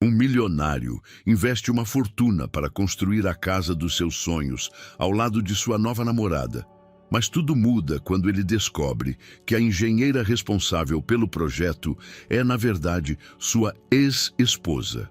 Um milionário investe uma fortuna para construir a casa dos seus sonhos ao lado de sua nova namorada. Mas tudo muda quando ele descobre que a engenheira responsável pelo projeto é, na verdade, sua ex-esposa.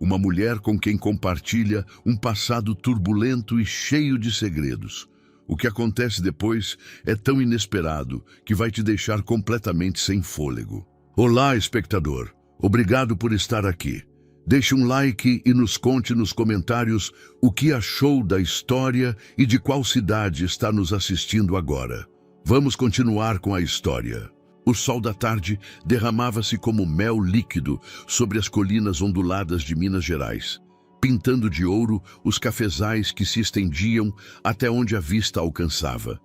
Uma mulher com quem compartilha um passado turbulento e cheio de segredos. O que acontece depois é tão inesperado que vai te deixar completamente sem fôlego. Olá, espectador. Obrigado por estar aqui. Deixe um like e nos conte nos comentários o que achou da história e de qual cidade está nos assistindo agora. Vamos continuar com a história. O sol da tarde derramava-se como mel líquido sobre as colinas onduladas de Minas Gerais, pintando de ouro os cafezais que se estendiam até onde a vista alcançava.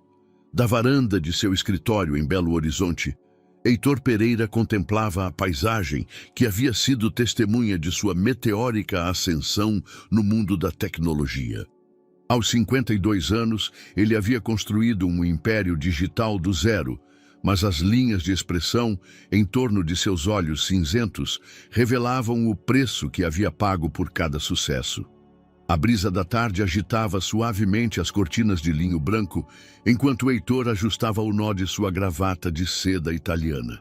Da varanda de seu escritório em Belo Horizonte, Heitor Pereira contemplava a paisagem que havia sido testemunha de sua meteórica ascensão no mundo da tecnologia. Aos 52 anos, ele havia construído um império digital do zero, mas as linhas de expressão em torno de seus olhos cinzentos revelavam o preço que havia pago por cada sucesso. A brisa da tarde agitava suavemente as cortinas de linho branco, enquanto Heitor ajustava o nó de sua gravata de seda italiana.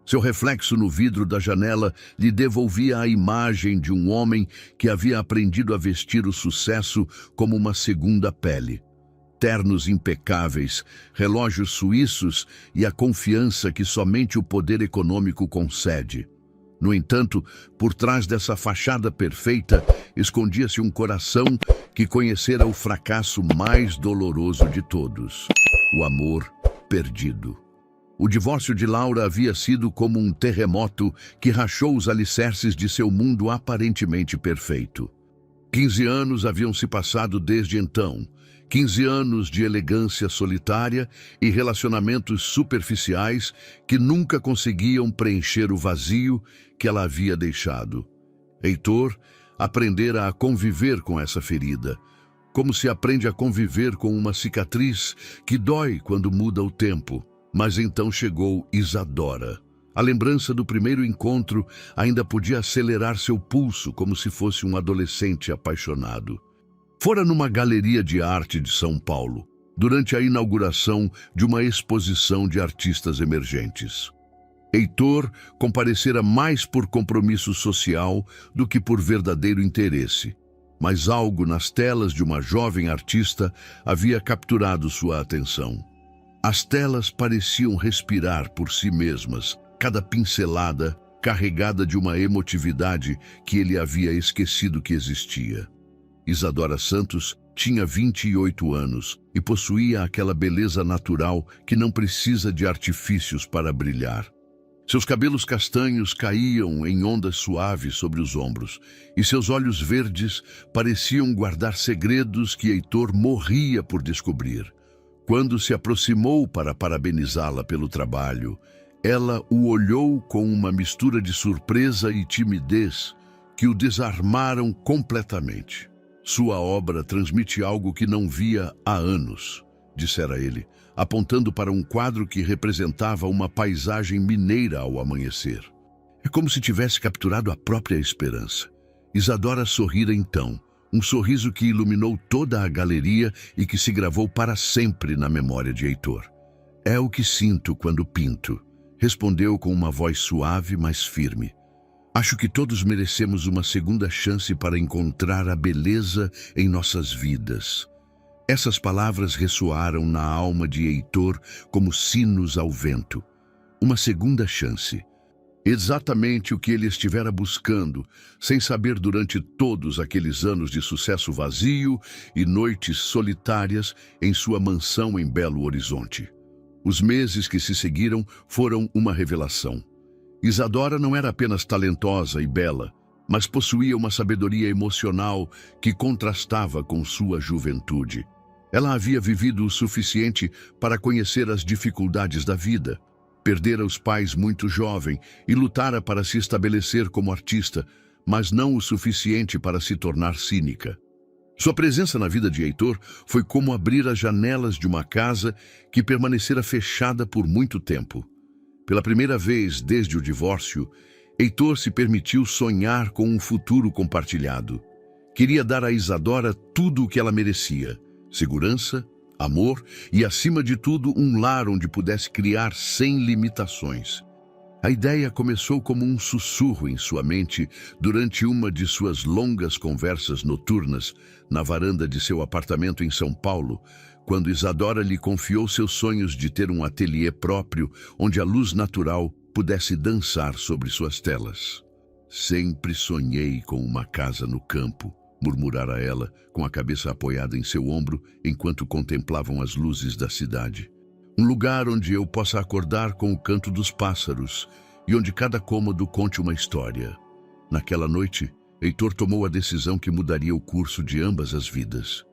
Seu reflexo no vidro da janela lhe devolvia a imagem de um homem que havia aprendido a vestir o sucesso como uma segunda pele. Ternos impecáveis, relógios suíços e a confiança que somente o poder econômico concede. No entanto, por trás dessa fachada perfeita, escondia-se um coração que conhecera o fracasso mais doloroso de todos: o amor perdido. O divórcio de Laura havia sido como um terremoto que rachou os alicerces de seu mundo aparentemente perfeito. 15 anos haviam se passado desde então. 15 anos de elegância solitária e relacionamentos superficiais que nunca conseguiam preencher o vazio que ela havia deixado. Heitor aprendera a conviver com essa ferida, como se aprende a conviver com uma cicatriz que dói quando muda o tempo. Mas então chegou Isadora. A lembrança do primeiro encontro ainda podia acelerar seu pulso como se fosse um adolescente apaixonado. Fora numa galeria de arte de São Paulo, durante a inauguração de uma exposição de artistas emergentes. Heitor comparecera mais por compromisso social do que por verdadeiro interesse, mas algo nas telas de uma jovem artista havia capturado sua atenção. As telas pareciam respirar por si mesmas, cada pincelada carregada de uma emotividade que ele havia esquecido que existia. Isadora Santos tinha 28 anos e possuía aquela beleza natural que não precisa de artifícios para brilhar. Seus cabelos castanhos caíam em ondas suaves sobre os ombros, e seus olhos verdes pareciam guardar segredos que Heitor morria por descobrir. Quando se aproximou para parabenizá-la pelo trabalho, ela o olhou com uma mistura de surpresa e timidez que o desarmaram completamente. Sua obra transmite algo que não via há anos, dissera ele, apontando para um quadro que representava uma paisagem mineira ao amanhecer. É como se tivesse capturado a própria esperança. Isadora sorrira então, um sorriso que iluminou toda a galeria e que se gravou para sempre na memória de Heitor. É o que sinto quando pinto, respondeu com uma voz suave, mas firme. Acho que todos merecemos uma segunda chance para encontrar a beleza em nossas vidas. Essas palavras ressoaram na alma de Heitor como sinos ao vento. Uma segunda chance. Exatamente o que ele estivera buscando, sem saber durante todos aqueles anos de sucesso vazio e noites solitárias em sua mansão em Belo Horizonte. Os meses que se seguiram foram uma revelação. Isadora não era apenas talentosa e bela, mas possuía uma sabedoria emocional que contrastava com sua juventude. Ela havia vivido o suficiente para conhecer as dificuldades da vida, perdera os pais muito jovem e lutara para se estabelecer como artista, mas não o suficiente para se tornar cínica. Sua presença na vida de Heitor foi como abrir as janelas de uma casa que permanecera fechada por muito tempo. Pela primeira vez desde o divórcio, Heitor se permitiu sonhar com um futuro compartilhado. Queria dar a Isadora tudo o que ela merecia: segurança, amor e, acima de tudo, um lar onde pudesse criar sem limitações. A ideia começou como um sussurro em sua mente durante uma de suas longas conversas noturnas na varanda de seu apartamento em São Paulo, quando Isadora lhe confiou seus sonhos de ter um ateliê próprio onde a luz natural pudesse dançar sobre suas telas. "Sempre sonhei com uma casa no campo", murmurara ela, com a cabeça apoiada em seu ombro enquanto contemplavam as luzes da cidade. "Um lugar onde eu possa acordar com o canto dos pássaros e onde cada cômodo conte uma história." Naquela noite, Heitor tomou a decisão que mudaria o curso de ambas as vidas.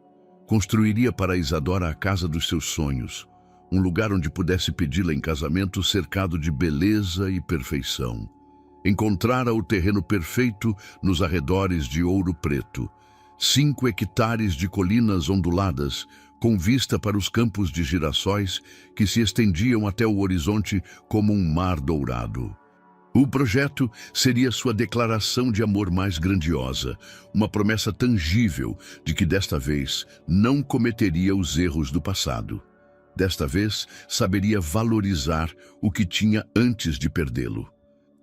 Construiria para Isadora a casa dos seus sonhos, um lugar onde pudesse pedi-la em casamento cercado de beleza e perfeição. Encontrara o terreno perfeito nos arredores de Ouro Preto, 5 hectares de colinas onduladas, com vista para os campos de girassóis que se estendiam até o horizonte como um mar dourado. O projeto seria sua declaração de amor mais grandiosa, uma promessa tangível de que desta vez não cometeria os erros do passado. Desta vez, saberia valorizar o que tinha antes de perdê-lo.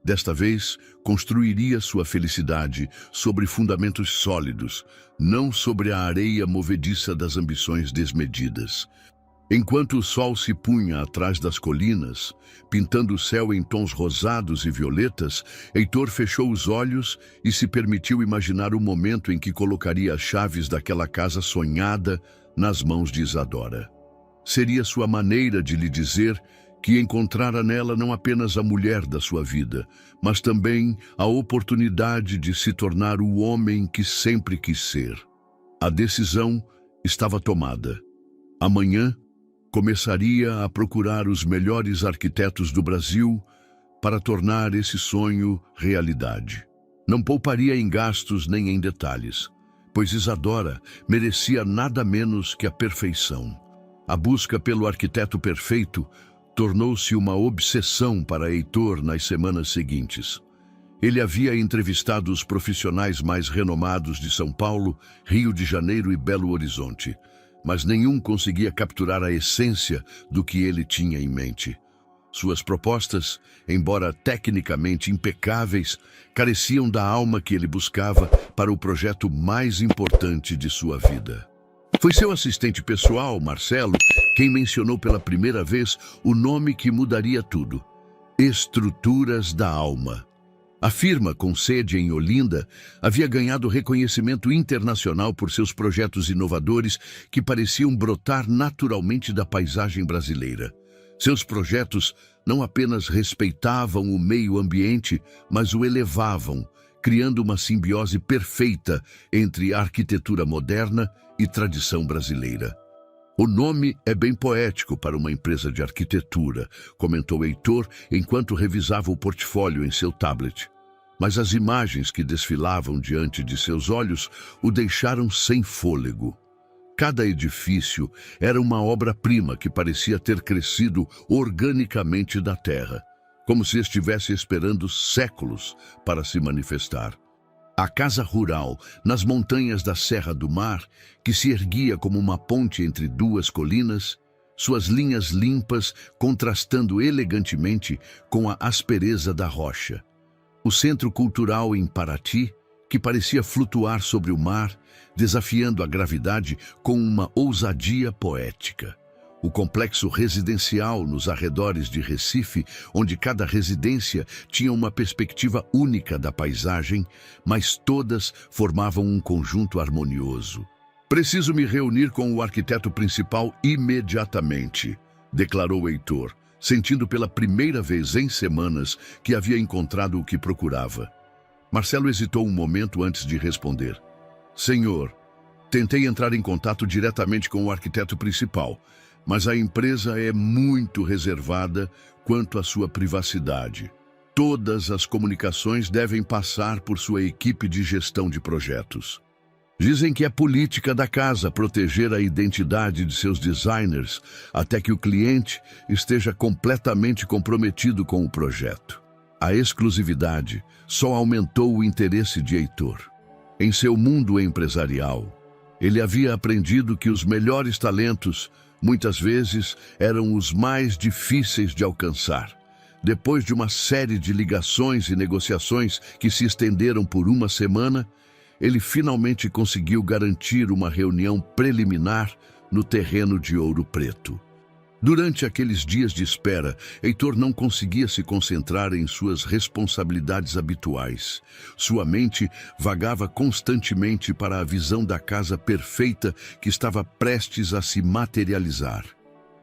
Desta vez, construiria sua felicidade sobre fundamentos sólidos, não sobre a areia movediça das ambições desmedidas. Enquanto o sol se punha atrás das colinas, pintando o céu em tons rosados e violetas, Heitor fechou os olhos e se permitiu imaginar o momento em que colocaria as chaves daquela casa sonhada nas mãos de Isadora. Seria sua maneira de lhe dizer que encontrara nela não apenas a mulher da sua vida, mas também a oportunidade de se tornar o homem que sempre quis ser. A decisão estava tomada. Amanhã, começaria a procurar os melhores arquitetos do Brasil para tornar esse sonho realidade. Não pouparia em gastos nem em detalhes, pois Isadora merecia nada menos que a perfeição. A busca pelo arquiteto perfeito tornou-se uma obsessão para Heitor nas semanas seguintes. Ele havia entrevistado os profissionais mais renomados de São Paulo, Rio de Janeiro e Belo Horizonte, mas nenhum conseguia capturar a essência do que ele tinha em mente. Suas propostas, embora tecnicamente impecáveis, careciam da alma que ele buscava para o projeto mais importante de sua vida. Foi seu assistente pessoal, Marcelo, quem mencionou pela primeira vez o nome que mudaria tudo: Estruturas da Alma. A firma, com sede em Olinda, havia ganhado reconhecimento internacional por seus projetos inovadores que pareciam brotar naturalmente da paisagem brasileira. Seus projetos não apenas respeitavam o meio ambiente, mas o elevavam, criando uma simbiose perfeita entre arquitetura moderna e tradição brasileira. "O nome é bem poético para uma empresa de arquitetura", comentou Heitor enquanto revisava o portfólio em seu tablet. Mas as imagens que desfilavam diante de seus olhos o deixaram sem fôlego. Cada edifício era uma obra-prima que parecia ter crescido organicamente da terra, como se estivesse esperando séculos para se manifestar. A casa rural, nas montanhas da Serra do Mar, que se erguia como uma ponte entre duas colinas, suas linhas limpas contrastando elegantemente com a aspereza da rocha. O Centro Cultural em Paraty, que parecia flutuar sobre o mar, desafiando a gravidade com uma ousadia poética. O complexo residencial nos arredores de Recife, onde cada residência tinha uma perspectiva única da paisagem, mas todas formavam um conjunto harmonioso. "Preciso me reunir com o arquiteto principal imediatamente", declarou Heitor, sentindo pela primeira vez em semanas que havia encontrado o que procurava. Marcelo hesitou um momento antes de responder. "Senhor, tentei entrar em contato diretamente com o arquiteto principal, mas a empresa é muito reservada quanto à sua privacidade. Todas as comunicações devem passar por sua equipe de gestão de projetos. Dizem que é política da casa proteger a identidade de seus designers até que o cliente esteja completamente comprometido com o projeto." A exclusividade só aumentou o interesse de Heitor. Em seu mundo empresarial, ele havia aprendido que os melhores talentos, muitas vezes, eram os mais difíceis de alcançar. Depois de uma série de ligações e negociações que se estenderam por uma semana, ele finalmente conseguiu garantir uma reunião preliminar no terreno de Ouro Preto. Durante aqueles dias de espera, Heitor não conseguia se concentrar em suas responsabilidades habituais. Sua mente vagava constantemente para a visão da casa perfeita que estava prestes a se materializar.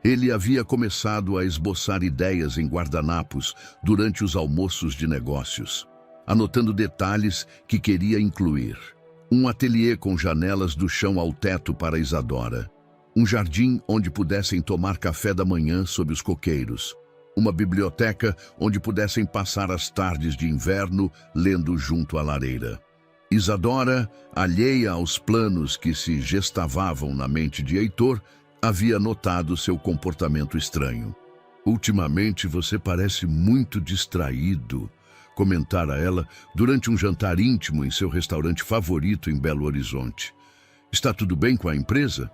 Ele havia começado a esboçar ideias em guardanapos durante os almoços de negócios, anotando detalhes que queria incluir. Um ateliê com janelas do chão ao teto para Isadora. Um jardim onde pudessem tomar café da manhã sob os coqueiros. Uma biblioteca onde pudessem passar as tardes de inverno lendo junto à lareira. Isadora, alheia aos planos que se gestavam na mente de Heitor, havia notado seu comportamento estranho. "Ultimamente você parece muito distraído", comentara ela durante um jantar íntimo em seu restaurante favorito em Belo Horizonte. "Está tudo bem com a empresa?"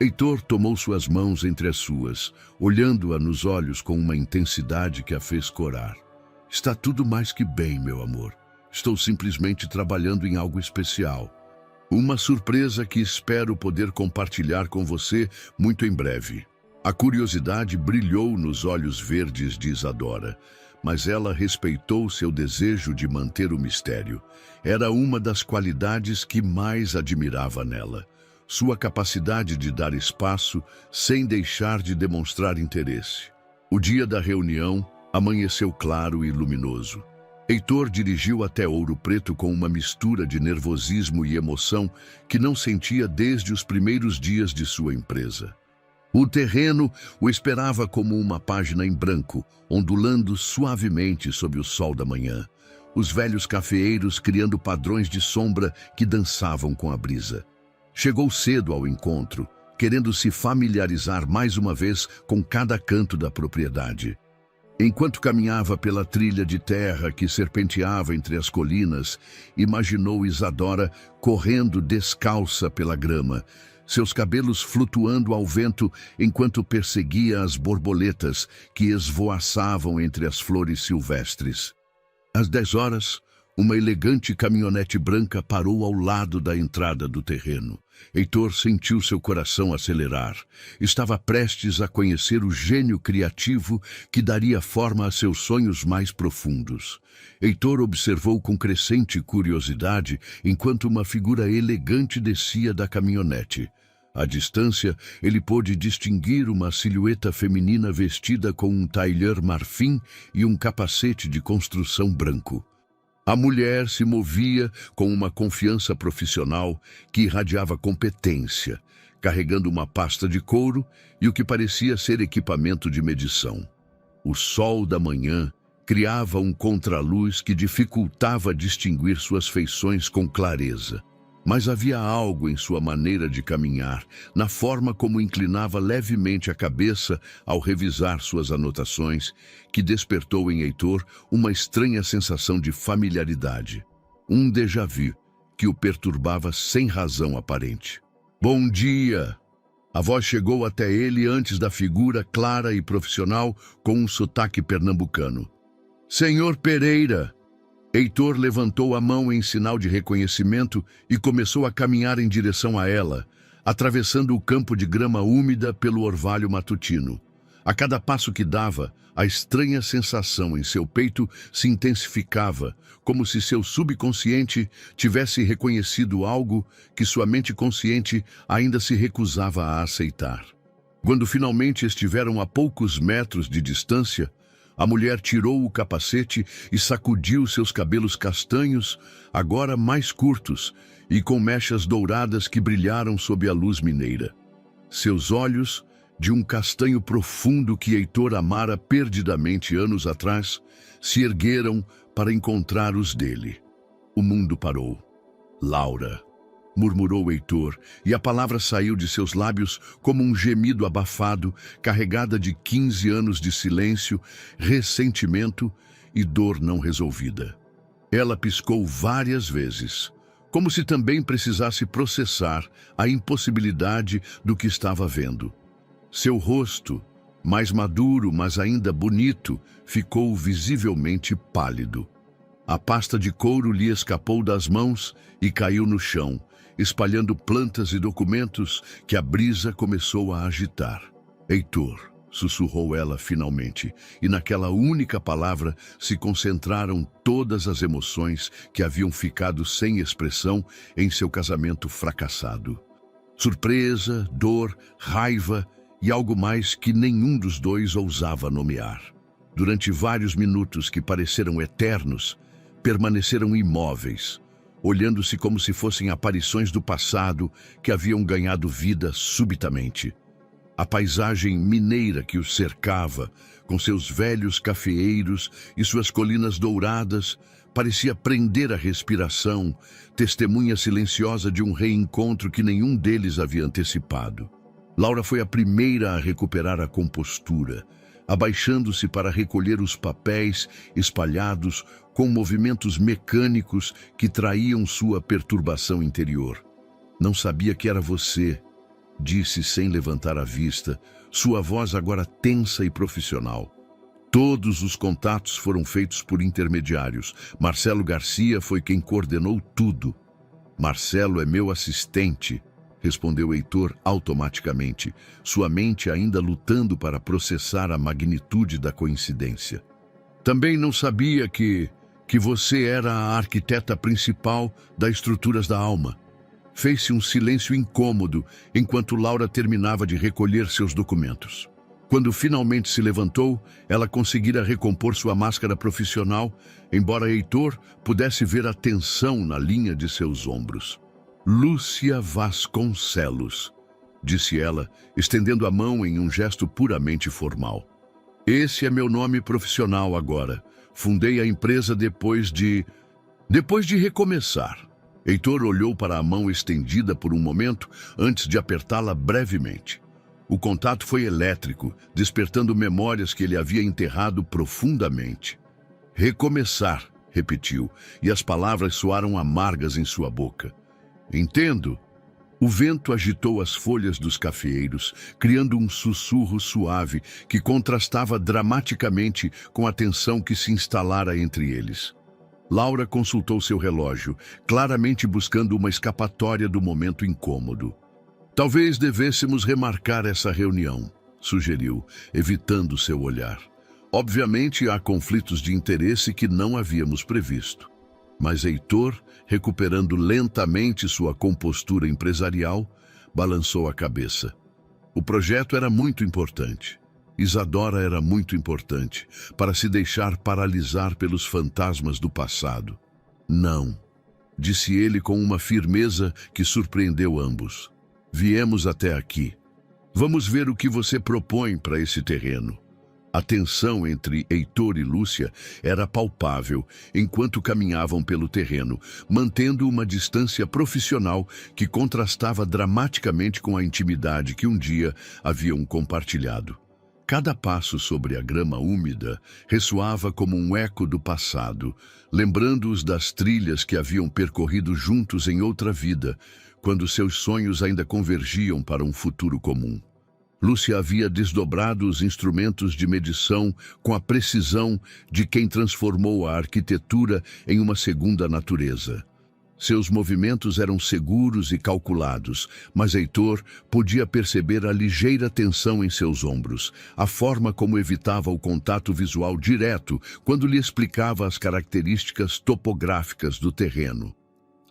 Heitor tomou suas mãos entre as suas, olhando-a nos olhos com uma intensidade que a fez corar. "Está tudo mais que bem, meu amor. Estou simplesmente trabalhando em algo especial. Uma surpresa que espero poder compartilhar com você muito em breve." A curiosidade brilhou nos olhos verdes de Isadora, mas ela respeitou seu desejo de manter o mistério. Era uma das qualidades que mais admirava nela. Sua capacidade de dar espaço sem deixar de demonstrar interesse. O dia da reunião amanheceu claro e luminoso. Heitor dirigiu até Ouro Preto com uma mistura de nervosismo e emoção que não sentia desde os primeiros dias de sua empresa. O terreno o esperava como uma página em branco, ondulando suavemente sob o sol da manhã. Os velhos cafeeiros criando padrões de sombra que dançavam com a brisa. Chegou cedo ao encontro, querendo se familiarizar mais uma vez com cada canto da propriedade. Enquanto caminhava pela trilha de terra que serpenteava entre as colinas, imaginou Isadora correndo descalça pela grama, seus cabelos flutuando ao vento enquanto perseguia as borboletas que esvoaçavam entre as flores silvestres. Às 10 horas, uma elegante caminhonete branca parou ao lado da entrada do terreno. Heitor sentiu seu coração acelerar. Estava prestes a conhecer o gênio criativo que daria forma a seus sonhos mais profundos. Heitor observou com crescente curiosidade enquanto uma figura elegante descia da caminhonete. À distância, ele pôde distinguir uma silhueta feminina vestida com um tailleur marfim e um capacete de construção branco. A mulher se movia com uma confiança profissional que irradiava competência, carregando uma pasta de couro e o que parecia ser equipamento de medição. O sol da manhã criava um contraluz que dificultava distinguir suas feições com clareza. Mas havia algo em sua maneira de caminhar, na forma como inclinava levemente a cabeça ao revisar suas anotações, que despertou em Heitor uma estranha sensação de familiaridade. Um déjà-vu que o perturbava sem razão aparente. "Bom dia!" A voz chegou até ele antes da figura clara e profissional com um sotaque pernambucano. "Senhor Pereira!" Heitor levantou a mão em sinal de reconhecimento e começou a caminhar em direção a ela, atravessando o campo de grama úmida pelo orvalho matutino. A cada passo que dava, a estranha sensação em seu peito se intensificava, como se seu subconsciente tivesse reconhecido algo que sua mente consciente ainda se recusava a aceitar. Quando finalmente estiveram a poucos metros de distância, a mulher tirou o capacete e sacudiu seus cabelos castanhos, agora mais curtos e com mechas douradas que brilharam sob a luz mineira. Seus olhos, de um castanho profundo que Heitor amara perdidamente anos atrás, se ergueram para encontrar os dele. O mundo parou. "Laura", murmurou Heitor, e a palavra saiu de seus lábios como um gemido abafado, carregada de 15 anos de silêncio, ressentimento e dor não resolvida. Ela piscou várias vezes, como se também precisasse processar a impossibilidade do que estava vendo. Seu rosto, mais maduro, mas ainda bonito, ficou visivelmente pálido. A pasta de couro lhe escapou das mãos e caiu no chão, espalhando plantas e documentos que a brisa começou a agitar. Heitor, sussurrou ela finalmente, e naquela única palavra se concentraram todas as emoções que haviam ficado sem expressão em seu casamento fracassado. Surpresa, dor, raiva e algo mais que nenhum dos dois ousava nomear. Durante vários minutos que pareceram eternos, permaneceram imóveis, olhando-se como se fossem aparições do passado que haviam ganhado vida subitamente. A paisagem mineira que os cercava, com seus velhos cafeeiros e suas colinas douradas, parecia prender a respiração, testemunha silenciosa de um reencontro que nenhum deles havia antecipado. Laura foi a primeira a recuperar a compostura, abaixando-se para recolher os papéis espalhados com movimentos mecânicos que traíam sua perturbação interior. "Não sabia que era você", disse sem levantar a vista, sua voz agora tensa e profissional. "Todos os contatos foram feitos por intermediários. Marcelo Garcia foi quem coordenou tudo." "Marcelo é meu assistente", respondeu Heitor automaticamente, sua mente ainda lutando para processar a magnitude da coincidência. "Também não sabia que você era a arquiteta principal das estruturas da alma." Fez-se um silêncio incômodo enquanto Laura terminava de recolher seus documentos. Quando finalmente se levantou, ela conseguira recompor sua máscara profissional, embora Heitor pudesse ver a tensão na linha de seus ombros. "Lúcia Vasconcelos", disse ela, estendendo a mão em um gesto puramente formal. "Esse é meu nome profissional agora. Fundei a empresa depois de recomeçar." Heitor olhou para a mão estendida por um momento antes de apertá-la brevemente. O contato foi elétrico, despertando memórias que ele havia enterrado profundamente. "Recomeçar", repetiu, e as palavras soaram amargas em sua boca. "Entendo." O vento agitou as folhas dos cafeeiros, criando um sussurro suave que contrastava dramaticamente com a tensão que se instalara entre eles. Laura consultou seu relógio, claramente buscando uma escapatória do momento incômodo. "Talvez devêssemos remarcar essa reunião", sugeriu, evitando seu olhar. "Obviamente há conflitos de interesse que não havíamos previsto." Mas Heitor, recuperando lentamente sua compostura empresarial, balançou a cabeça. O projeto era muito importante. Isadora era muito importante para se deixar paralisar pelos fantasmas do passado. "Não", disse ele com uma firmeza que surpreendeu ambos. "Viemos até aqui. Vamos ver o que você propõe para esse terreno." A tensão entre Heitor e Lúcia era palpável enquanto caminhavam pelo terreno, mantendo uma distância profissional que contrastava dramaticamente com a intimidade que um dia haviam compartilhado. Cada passo sobre a grama úmida ressoava como um eco do passado, lembrando-os das trilhas que haviam percorrido juntos em outra vida, quando seus sonhos ainda convergiam para um futuro comum. Lúcia havia desdobrado os instrumentos de medição com a precisão de quem transformou a arquitetura em uma segunda natureza. Seus movimentos eram seguros e calculados, mas Heitor podia perceber a ligeira tensão em seus ombros, a forma como evitava o contato visual direto quando lhe explicava as características topográficas do terreno.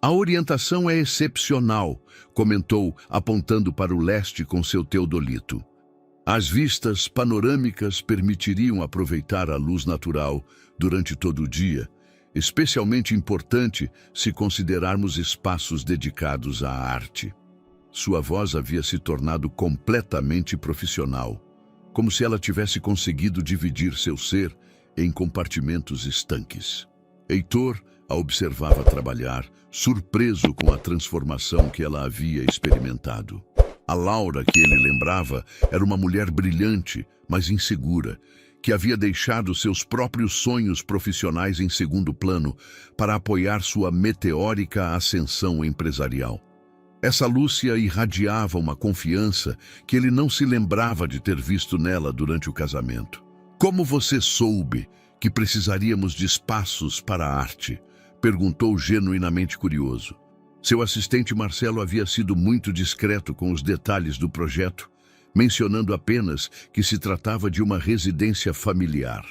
"A orientação é excepcional", comentou, apontando para o leste com seu teodolito. "As vistas panorâmicas permitiriam aproveitar a luz natural durante todo o dia, especialmente importante se considerarmos espaços dedicados à arte." Sua voz havia se tornado completamente profissional, como se ela tivesse conseguido dividir seu ser em compartimentos estanques. Heitor a observava trabalhar, surpreso com a transformação que ela havia experimentado. A Laura que ele lembrava era uma mulher brilhante, mas insegura, que havia deixado seus próprios sonhos profissionais em segundo plano para apoiar sua meteórica ascensão empresarial. Essa Lúcia irradiava uma confiança que ele não se lembrava de ter visto nela durante o casamento. "Como você soube que precisaríamos de espaços para a arte?" perguntou genuinamente curioso. Seu assistente Marcelo havia sido muito discreto com os detalhes do projeto, mencionando apenas que se tratava de uma residência familiar.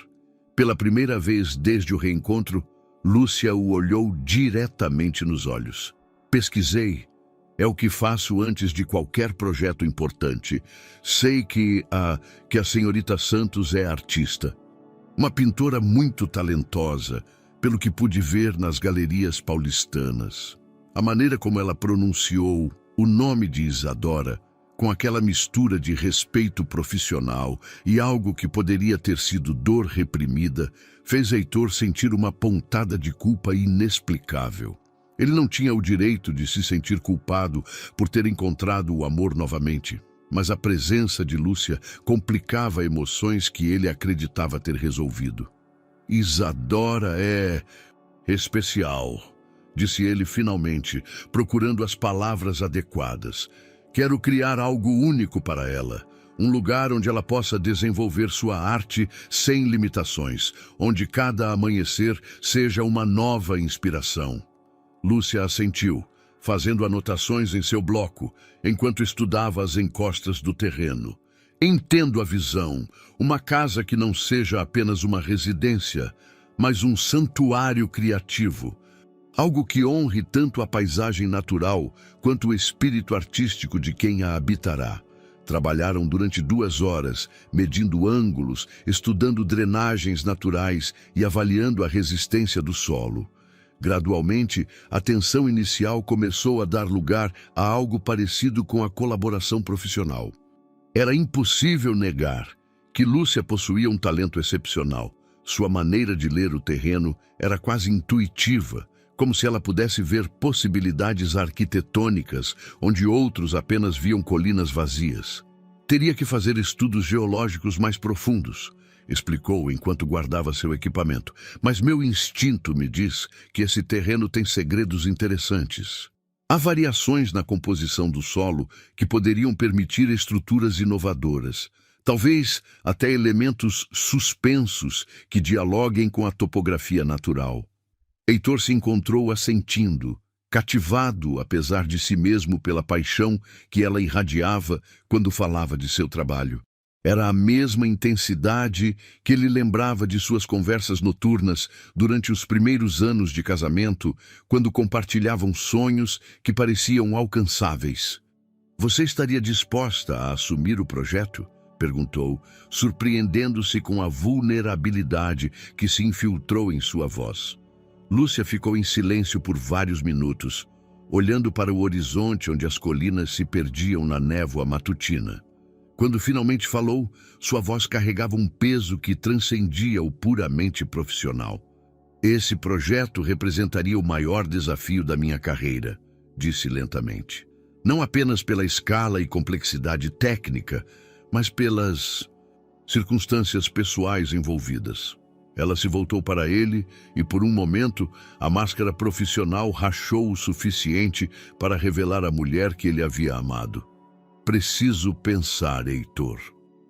Pela primeira vez desde o reencontro, Lúcia o olhou diretamente nos olhos. "Pesquisei. É o que faço antes de qualquer projeto importante. Sei que a senhorita Santos é artista. Uma pintora muito talentosa, pelo que pude ver nas galerias paulistanas." A maneira como ela pronunciou o nome de Isadora, com aquela mistura de respeito profissional e algo que poderia ter sido dor reprimida, fez Heitor sentir uma pontada de culpa inexplicável. Ele não tinha o direito de se sentir culpado por ter encontrado o amor novamente, mas a presença de Lúcia complicava emoções que ele acreditava ter resolvido. "Isadora é especial", disse ele finalmente, procurando as palavras adequadas. "Quero criar algo único para ela. Um lugar onde ela possa desenvolver sua arte sem limitações, onde cada amanhecer seja uma nova inspiração." Lúcia assentiu, fazendo anotações em seu bloco, enquanto estudava as encostas do terreno. "Entendo a visão. Uma casa que não seja apenas uma residência, mas um santuário criativo. Algo que honre tanto a paisagem natural quanto o espírito artístico de quem a habitará." Trabalharam durante 2 horas, medindo ângulos, estudando drenagens naturais e avaliando a resistência do solo. Gradualmente, a tensão inicial começou a dar lugar a algo parecido com a colaboração profissional. Era impossível negar que Lúcia possuía um talento excepcional. Sua maneira de ler o terreno era quase intuitiva, como se ela pudesse ver possibilidades arquitetônicas onde outros apenas viam colinas vazias. "Teria que fazer estudos geológicos mais profundos", explicou enquanto guardava seu equipamento. "Mas meu instinto me diz que esse terreno tem segredos interessantes. Há variações na composição do solo que poderiam permitir estruturas inovadoras, talvez até elementos suspensos que dialoguem com a topografia natural." Heitor se encontrou assentindo, cativado apesar de si mesmo pela paixão que ela irradiava quando falava de seu trabalho. Era a mesma intensidade que ele lembrava de suas conversas noturnas durante os primeiros anos de casamento, quando compartilhavam sonhos que pareciam alcançáveis. "Você estaria disposta a assumir o projeto?" perguntou, surpreendendo-se com a vulnerabilidade que se infiltrou em sua voz. Lúcia ficou em silêncio por vários minutos, olhando para o horizonte onde as colinas se perdiam na névoa matutina. Quando finalmente falou, sua voz carregava um peso que transcendia o puramente profissional. "Esse projeto representaria o maior desafio da minha carreira", disse lentamente. "Não apenas pela escala e complexidade técnica, mas pelas circunstâncias pessoais envolvidas." Ela se voltou para ele e, por um momento, a máscara profissional rachou o suficiente para revelar a mulher que ele havia amado. "Preciso pensar, Heitor.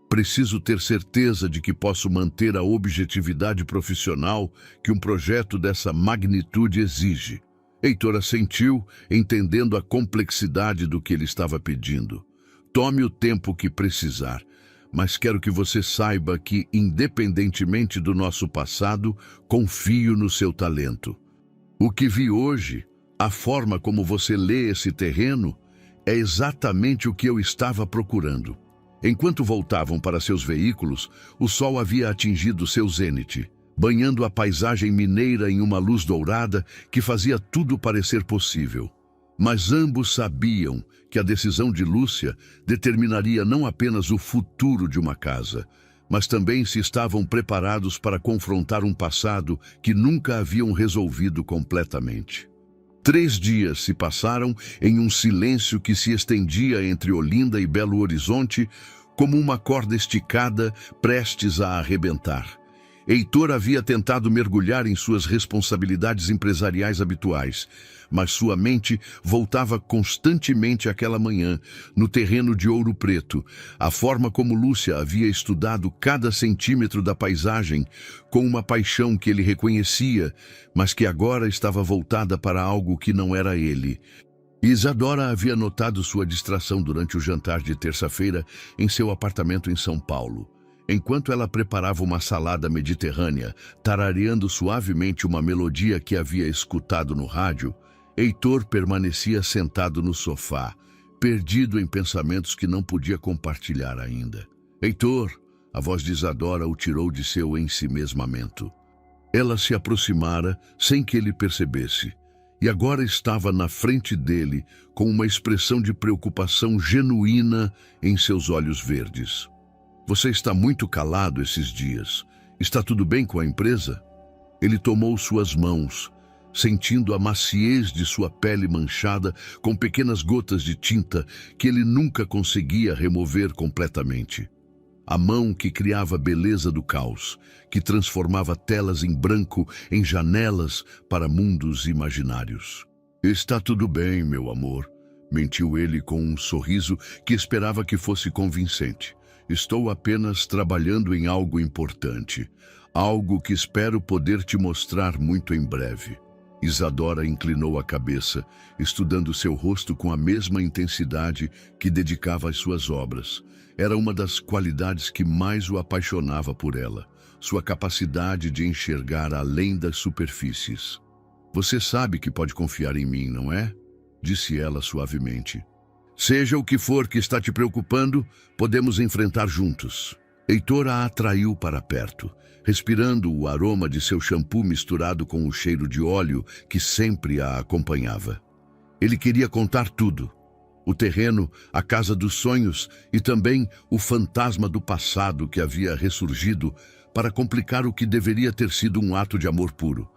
Preciso ter certeza de que posso manter a objetividade profissional que um projeto dessa magnitude exige." Heitor assentiu, entendendo a complexidade do que ele estava pedindo. "Tome o tempo que precisar. Mas quero que você saiba que, independentemente do nosso passado, confio no seu talento. O que vi hoje, a forma como você lê esse terreno, é exatamente o que eu estava procurando." Enquanto voltavam para seus veículos, o sol havia atingido seu zênite, banhando a paisagem mineira em uma luz dourada que fazia tudo parecer possível. Mas ambos sabiam que a decisão de Lúcia determinaria não apenas o futuro de uma casa, mas também se estavam preparados para confrontar um passado que nunca haviam resolvido completamente. 3 dias se passaram em um silêncio que se estendia entre Olinda e Belo Horizonte, como uma corda esticada prestes a arrebentar. Heitor havia tentado mergulhar em suas responsabilidades empresariais habituais, mas sua mente voltava constantemente àquela manhã, no terreno de Ouro Preto, a forma como Lúcia havia estudado cada centímetro da paisagem com uma paixão que ele reconhecia, mas que agora estava voltada para algo que não era ele. Isadora havia notado sua distração durante o jantar de terça-feira em seu apartamento em São Paulo. Enquanto ela preparava uma salada mediterrânea, tarareando suavemente uma melodia que havia escutado no rádio, Heitor permanecia sentado no sofá, perdido em pensamentos que não podia compartilhar ainda. Heitor, a voz de Isadora o tirou de seu ensimesmamento. Ela se aproximara sem que ele percebesse, e agora estava na frente dele com uma expressão de preocupação genuína em seus olhos verdes. Você está muito calado esses dias. Está tudo bem com a empresa? Ele tomou suas mãos, sentindo a maciez de sua pele manchada com pequenas gotas de tinta que ele nunca conseguia remover completamente. A mão que criava a beleza do caos, que transformava telas em branco em janelas para mundos imaginários. Está tudo bem, meu amor, mentiu ele com um sorriso que esperava que fosse convincente. Estou apenas trabalhando em algo importante, algo que espero poder te mostrar muito em breve. Isadora inclinou a cabeça, estudando seu rosto com a mesma intensidade que dedicava às suas obras. Era uma das qualidades que mais o apaixonava por ela, sua capacidade de enxergar além das superfícies. Você sabe que pode confiar em mim, não é? Disse ela suavemente. Seja o que for que está te preocupando, podemos enfrentar juntos. Heitor a atraiu para perto, respirando o aroma de seu shampoo misturado com o cheiro de óleo que sempre a acompanhava. Ele queria contar tudo. O terreno, a casa dos sonhos e também o fantasma do passado que havia ressurgido para complicar o que deveria ter sido um ato de amor puro.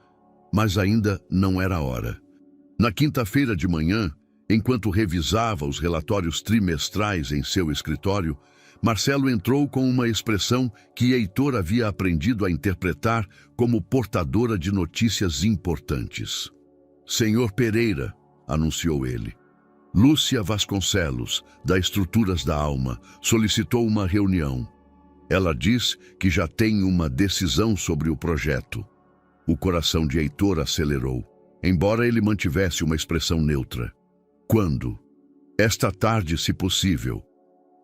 Mas ainda não era a hora. Na quinta-feira de manhã, enquanto revisava os relatórios trimestrais em seu escritório, Marcelo entrou com uma expressão que Heitor havia aprendido a interpretar como portadora de notícias importantes. Senhor Pereira, anunciou ele. Lúcia Vasconcelos, da Estruturas da Alma, solicitou uma reunião. Ela diz que já tem uma decisão sobre o projeto. O coração de Heitor acelerou, embora ele mantivesse uma expressão neutra. Quando? Esta tarde, se possível.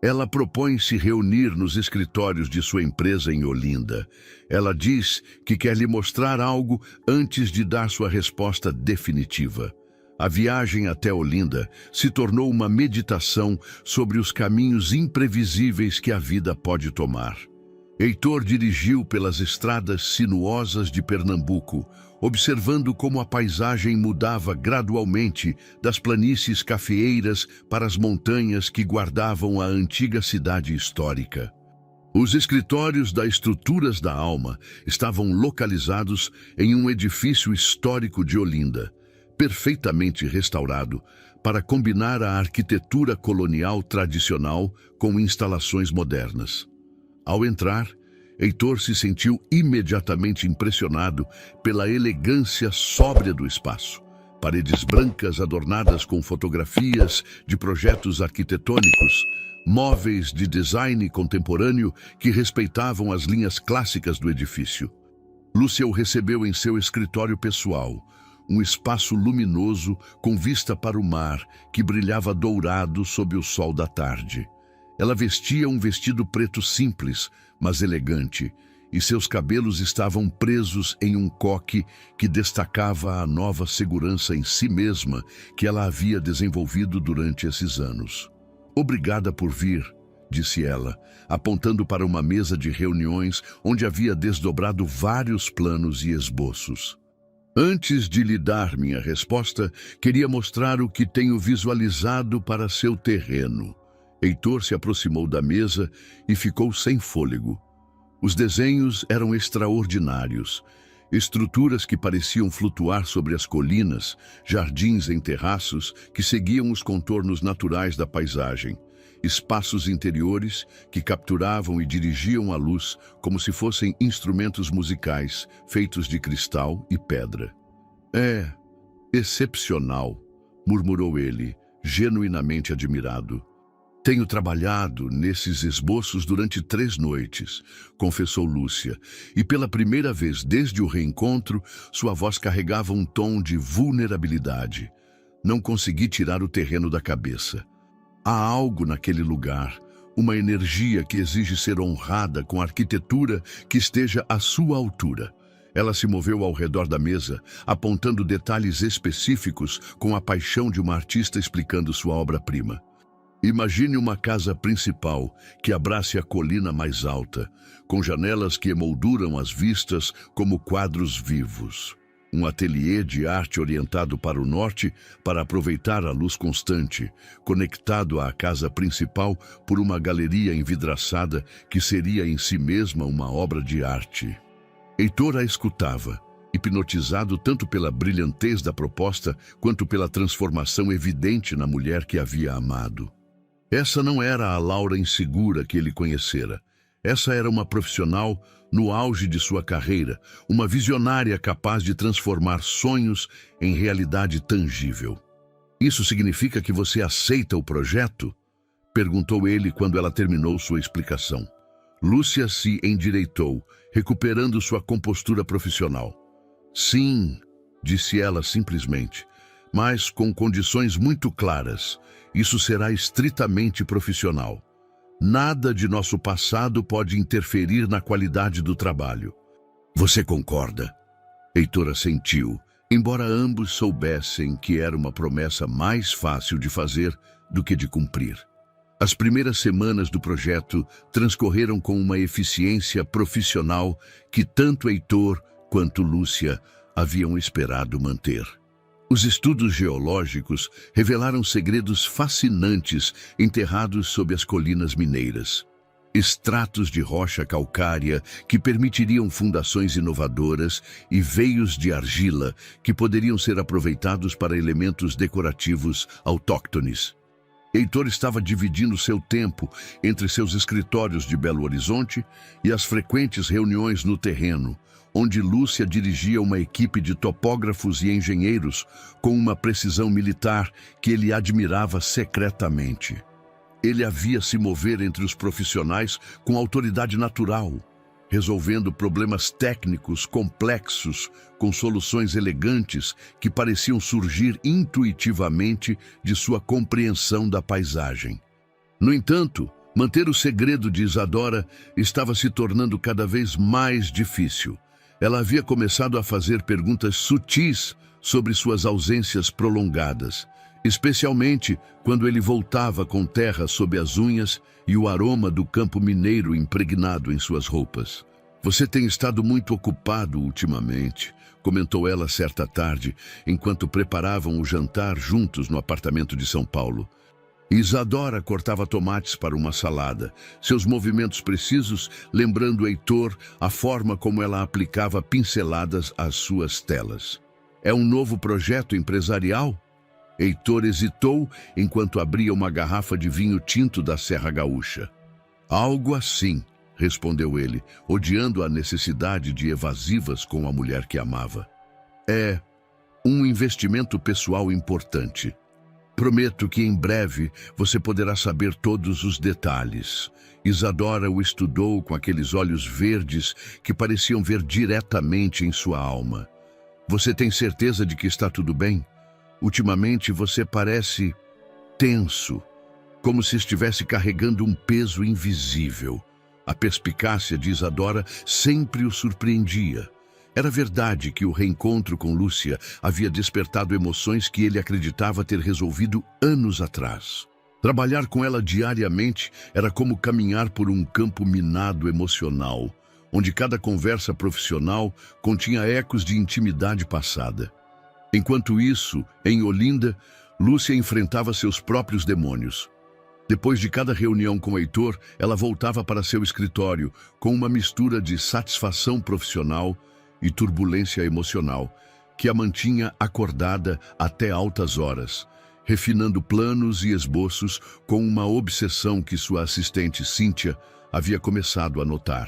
Ela propõe se reunir nos escritórios de sua empresa em Olinda. Ela diz que quer lhe mostrar algo antes de dar sua resposta definitiva. A viagem até Olinda se tornou uma meditação sobre os caminhos imprevisíveis que a vida pode tomar. Heitor dirigiu pelas estradas sinuosas de Pernambuco, observando como a paisagem mudava gradualmente das planícies cafeeiras para as montanhas que guardavam a antiga cidade histórica. Os escritórios da Estruturas da Alma estavam localizados em um edifício histórico de Olinda, perfeitamente restaurado para combinar a arquitetura colonial tradicional com instalações modernas. Ao entrar, Heitor se sentiu imediatamente impressionado pela elegância sóbria do espaço. Paredes brancas adornadas com fotografias de projetos arquitetônicos, móveis de design contemporâneo que respeitavam as linhas clássicas do edifício. Lúcia o recebeu em seu escritório pessoal, um espaço luminoso com vista para o mar que brilhava dourado sob o sol da tarde. Ela vestia um vestido preto simples, mas elegante, e seus cabelos estavam presos em um coque que destacava a nova segurança em si mesma que ela havia desenvolvido durante esses anos. Obrigada por vir, disse ela, apontando para uma mesa de reuniões onde havia desdobrado vários planos e esboços. Antes de lhe dar minha resposta, queria mostrar o que tenho visualizado para seu terreno. Heitor se aproximou da mesa e ficou sem fôlego. Os desenhos eram extraordinários. Estruturas que pareciam flutuar sobre as colinas, jardins em terraços que seguiam os contornos naturais da paisagem. espaços interiores que capturavam e dirigiam a luz como se fossem instrumentos musicais feitos de cristal e pedra. É excepcional, murmurou ele, genuinamente admirado. Tenho trabalhado nesses esboços durante 3 noites, confessou Lúcia, e pela primeira vez desde o reencontro, sua voz carregava um tom de vulnerabilidade. Não consegui tirar o terreno da cabeça. Há algo naquele lugar, uma energia que exige ser honrada com arquitetura que esteja à sua altura. Ela se moveu ao redor da mesa, apontando detalhes específicos com a paixão de uma artista explicando sua obra-prima. Imagine uma casa principal que abrace a colina mais alta, com janelas que emolduram as vistas como quadros vivos. Um ateliê de arte orientado para o norte para aproveitar a luz constante, conectado à casa principal por uma galeria envidraçada que seria em si mesma uma obra de arte. Heitor a escutava, hipnotizado tanto pela brilhantez da proposta quanto pela transformação evidente na mulher que havia amado. Essa não era a Laura insegura que ele conhecera. Essa era uma profissional no auge de sua carreira, uma visionária capaz de transformar sonhos em realidade tangível. Isso significa que você aceita o projeto? Perguntou ele quando ela terminou sua explicação. Lúcia se endireitou, recuperando sua compostura profissional. Sim, disse ela simplesmente, mas com condições muito claras. Isso será estritamente profissional. Nada de nosso passado pode interferir na qualidade do trabalho. Você concorda? Heitor assentiu, embora ambos soubessem que era uma promessa mais fácil de fazer do que de cumprir. As primeiras semanas do projeto transcorreram com uma eficiência profissional que tanto Heitor quanto Lúcia haviam esperado manter. Os estudos geológicos revelaram segredos fascinantes enterrados sob as colinas mineiras. Estratos de rocha calcária que permitiriam fundações inovadoras e veios de argila que poderiam ser aproveitados para elementos decorativos autóctones. Heitor estava dividindo seu tempo entre seus escritórios de Belo Horizonte e as frequentes reuniões no terreno, onde Lúcia dirigia uma equipe de topógrafos e engenheiros com uma precisão militar que ele admirava secretamente. Ele havia se mover entre os profissionais com autoridade natural, resolvendo problemas técnicos complexos com soluções elegantes que pareciam surgir intuitivamente de sua compreensão da paisagem. No entanto, manter o segredo de Isadora estava se tornando cada vez mais difícil. Ela havia começado a fazer perguntas sutis sobre suas ausências prolongadas, especialmente quando ele voltava com terra sob as unhas e o aroma do campo mineiro impregnado em suas roupas. Você tem estado muito ocupado ultimamente, comentou ela certa tarde, enquanto preparavam o jantar juntos no apartamento de São Paulo. Isadora cortava tomates para uma salada, seus movimentos precisos lembrando Heitor a forma como ela aplicava pinceladas às suas telas. É um novo projeto empresarial? Heitor hesitou enquanto abria uma garrafa de vinho tinto da Serra Gaúcha. Algo assim, respondeu ele, odiando a necessidade de evasivas com a mulher que amava. É um investimento pessoal importante. Prometo que em breve você poderá saber todos os detalhes. Isadora o estudou com aqueles olhos verdes que pareciam ver diretamente em sua alma. Você tem certeza de que está tudo bem? Ultimamente você parece tenso, como se estivesse carregando um peso invisível. A perspicácia de Isadora sempre o surpreendia. Era verdade que o reencontro com Lúcia havia despertado emoções que ele acreditava ter resolvido anos atrás. Trabalhar com ela diariamente era como caminhar por um campo minado emocional, onde cada conversa profissional continha ecos de intimidade passada. Enquanto isso, em Olinda, Lúcia enfrentava seus próprios demônios. Depois de cada reunião com Heitor, ela voltava para seu escritório com uma mistura de satisfação profissional e turbulência emocional, que a mantinha acordada até altas horas, refinando planos e esboços com uma obsessão que sua assistente Cíntia havia começado a notar.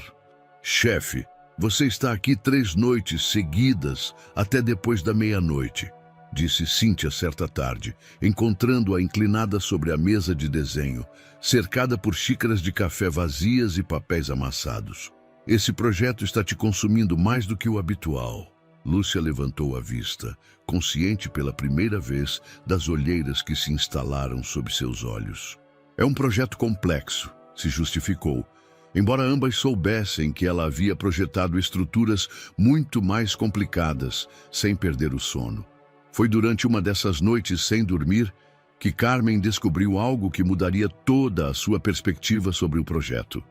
Chefe, você está aqui 3 noites seguidas até depois da meia-noite, disse Cíntia certa tarde, encontrando-a inclinada sobre a mesa de desenho, cercada por xícaras de café vazias e papéis amassados. Esse projeto está te consumindo mais do que o habitual. Lúcia levantou a vista, consciente pela primeira vez das olheiras que se instalaram sob seus olhos. É um projeto complexo, se justificou, embora ambas soubessem que ela havia projetado estruturas muito mais complicadas, sem perder o sono. Foi durante uma dessas noites sem dormir que Carmen descobriu algo que mudaria toda a sua perspectiva sobre o projeto.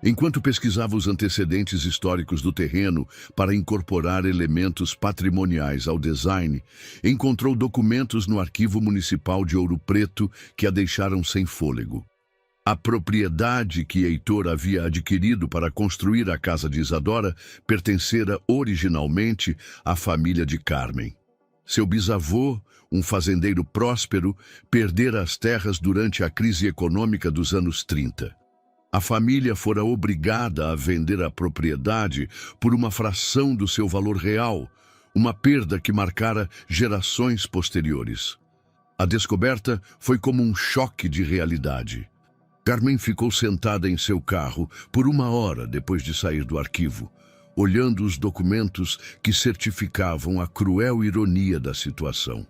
Enquanto pesquisava os antecedentes históricos do terreno para incorporar elementos patrimoniais ao design, encontrou documentos no Arquivo Municipal de Ouro Preto que a deixaram sem fôlego. A propriedade que Heitor havia adquirido para construir a casa de Isadora pertencera originalmente à família de Carmen. Seu bisavô, um fazendeiro próspero, perdera as terras durante a crise econômica dos anos 30. A família fora obrigada a vender a propriedade por uma fração do seu valor real, uma perda que marcara gerações posteriores. A descoberta foi como um choque de realidade. Carmen ficou sentada em seu carro por 1 hora depois de sair do arquivo, olhando os documentos que certificavam a cruel ironia da situação.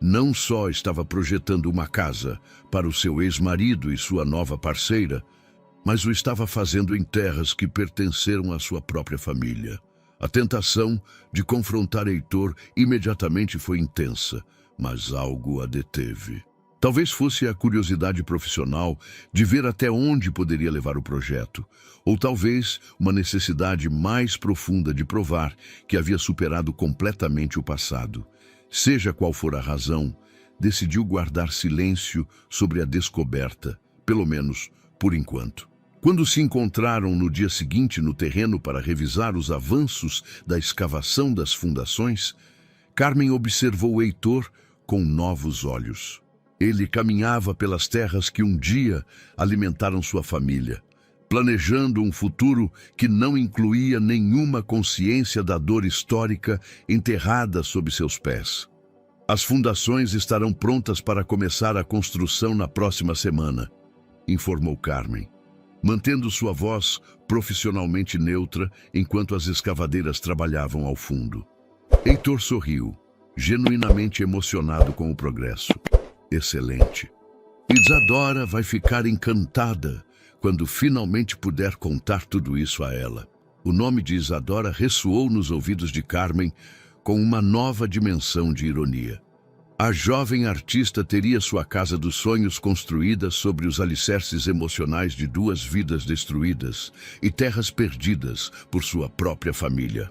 Não só estava projetando uma casa para o seu ex-marido e sua nova parceira, mas o estava fazendo em terras que pertenceram à sua própria família. A tentação de confrontar Heitor imediatamente foi intensa, mas algo a deteve. Talvez fosse a curiosidade profissional de ver até onde poderia levar o projeto, ou talvez uma necessidade mais profunda de provar que havia superado completamente o passado. Seja qual for a razão, decidiu guardar silêncio sobre a descoberta, pelo menos por enquanto. Quando se encontraram no dia seguinte no terreno para revisar os avanços da escavação das fundações, Carmen observou Heitor com novos olhos. Ele caminhava pelas terras que um dia alimentaram sua família, planejando um futuro que não incluía nenhuma consciência da dor histórica enterrada sob seus pés. As fundações estarão prontas para começar a construção na próxima semana, informou Carmen, mantendo sua voz profissionalmente neutra enquanto as escavadeiras trabalhavam ao fundo. Heitor sorriu, genuinamente emocionado com o progresso. Excelente. Isadora vai ficar encantada quando finalmente puder contar tudo isso a ela. O nome de Isadora ressoou nos ouvidos de Carmen com uma nova dimensão de ironia. A jovem artista teria sua casa dos sonhos construída sobre os alicerces emocionais de 2 vidas destruídas e terras perdidas por sua própria família.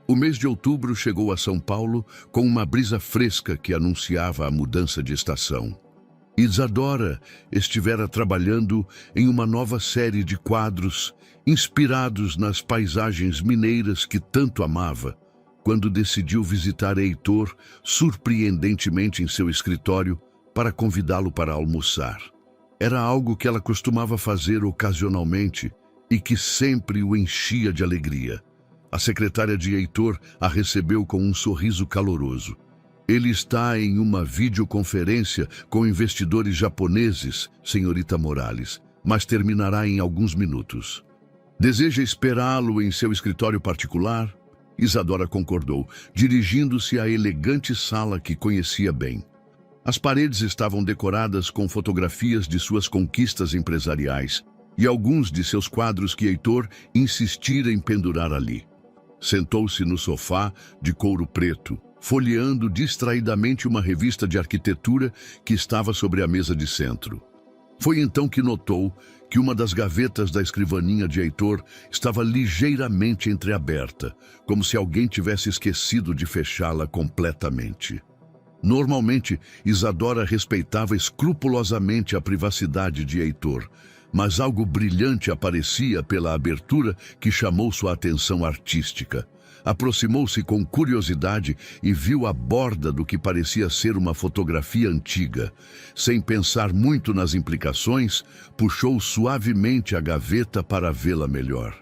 O mês de outubro chegou a São Paulo com uma brisa fresca que anunciava a mudança de estação. Isadora estivera trabalhando em uma nova série de quadros inspirados nas paisagens mineiras que tanto amava, quando decidiu visitar Heitor surpreendentemente em seu escritório para convidá-lo para almoçar. Era algo que ela costumava fazer ocasionalmente e que sempre o enchia de alegria. A secretária de Heitor a recebeu com um sorriso caloroso. Ele está em uma videoconferência com investidores japoneses, senhorita Morales, mas terminará em alguns minutos. Deseja esperá-lo em seu escritório particular? Isadora concordou, dirigindo-se à elegante sala que conhecia bem. As paredes estavam decoradas com fotografias de suas conquistas empresariais e alguns de seus quadros que Heitor insistira em pendurar ali. Sentou-se no sofá de couro preto, folheando distraidamente uma revista de arquitetura que estava sobre a mesa de centro. Foi então que notou que uma das gavetas da escrivaninha de Heitor estava ligeiramente entreaberta, como se alguém tivesse esquecido de fechá-la completamente. Normalmente, Isadora respeitava escrupulosamente a privacidade de Heitor, mas algo brilhante aparecia pela abertura que chamou sua atenção artística. Aproximou-se com curiosidade e viu a borda do que parecia ser uma fotografia antiga. Sem pensar muito nas implicações, puxou suavemente a gaveta para vê-la melhor.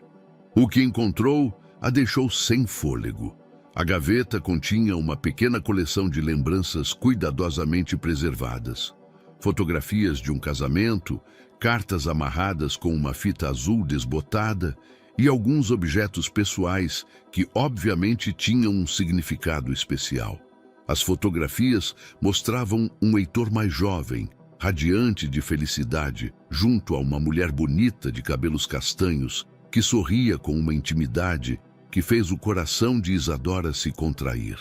O que encontrou a deixou sem fôlego. A gaveta continha uma pequena coleção de lembranças cuidadosamente preservadas. Fotografias de um casamento, cartas amarradas com uma fita azul desbotada e alguns objetos pessoais que obviamente tinham um significado especial. As fotografias mostravam um Heitor mais jovem, radiante de felicidade, junto a uma mulher bonita de cabelos castanhos, que sorria com uma intimidade que fez o coração de Isadora se contrair.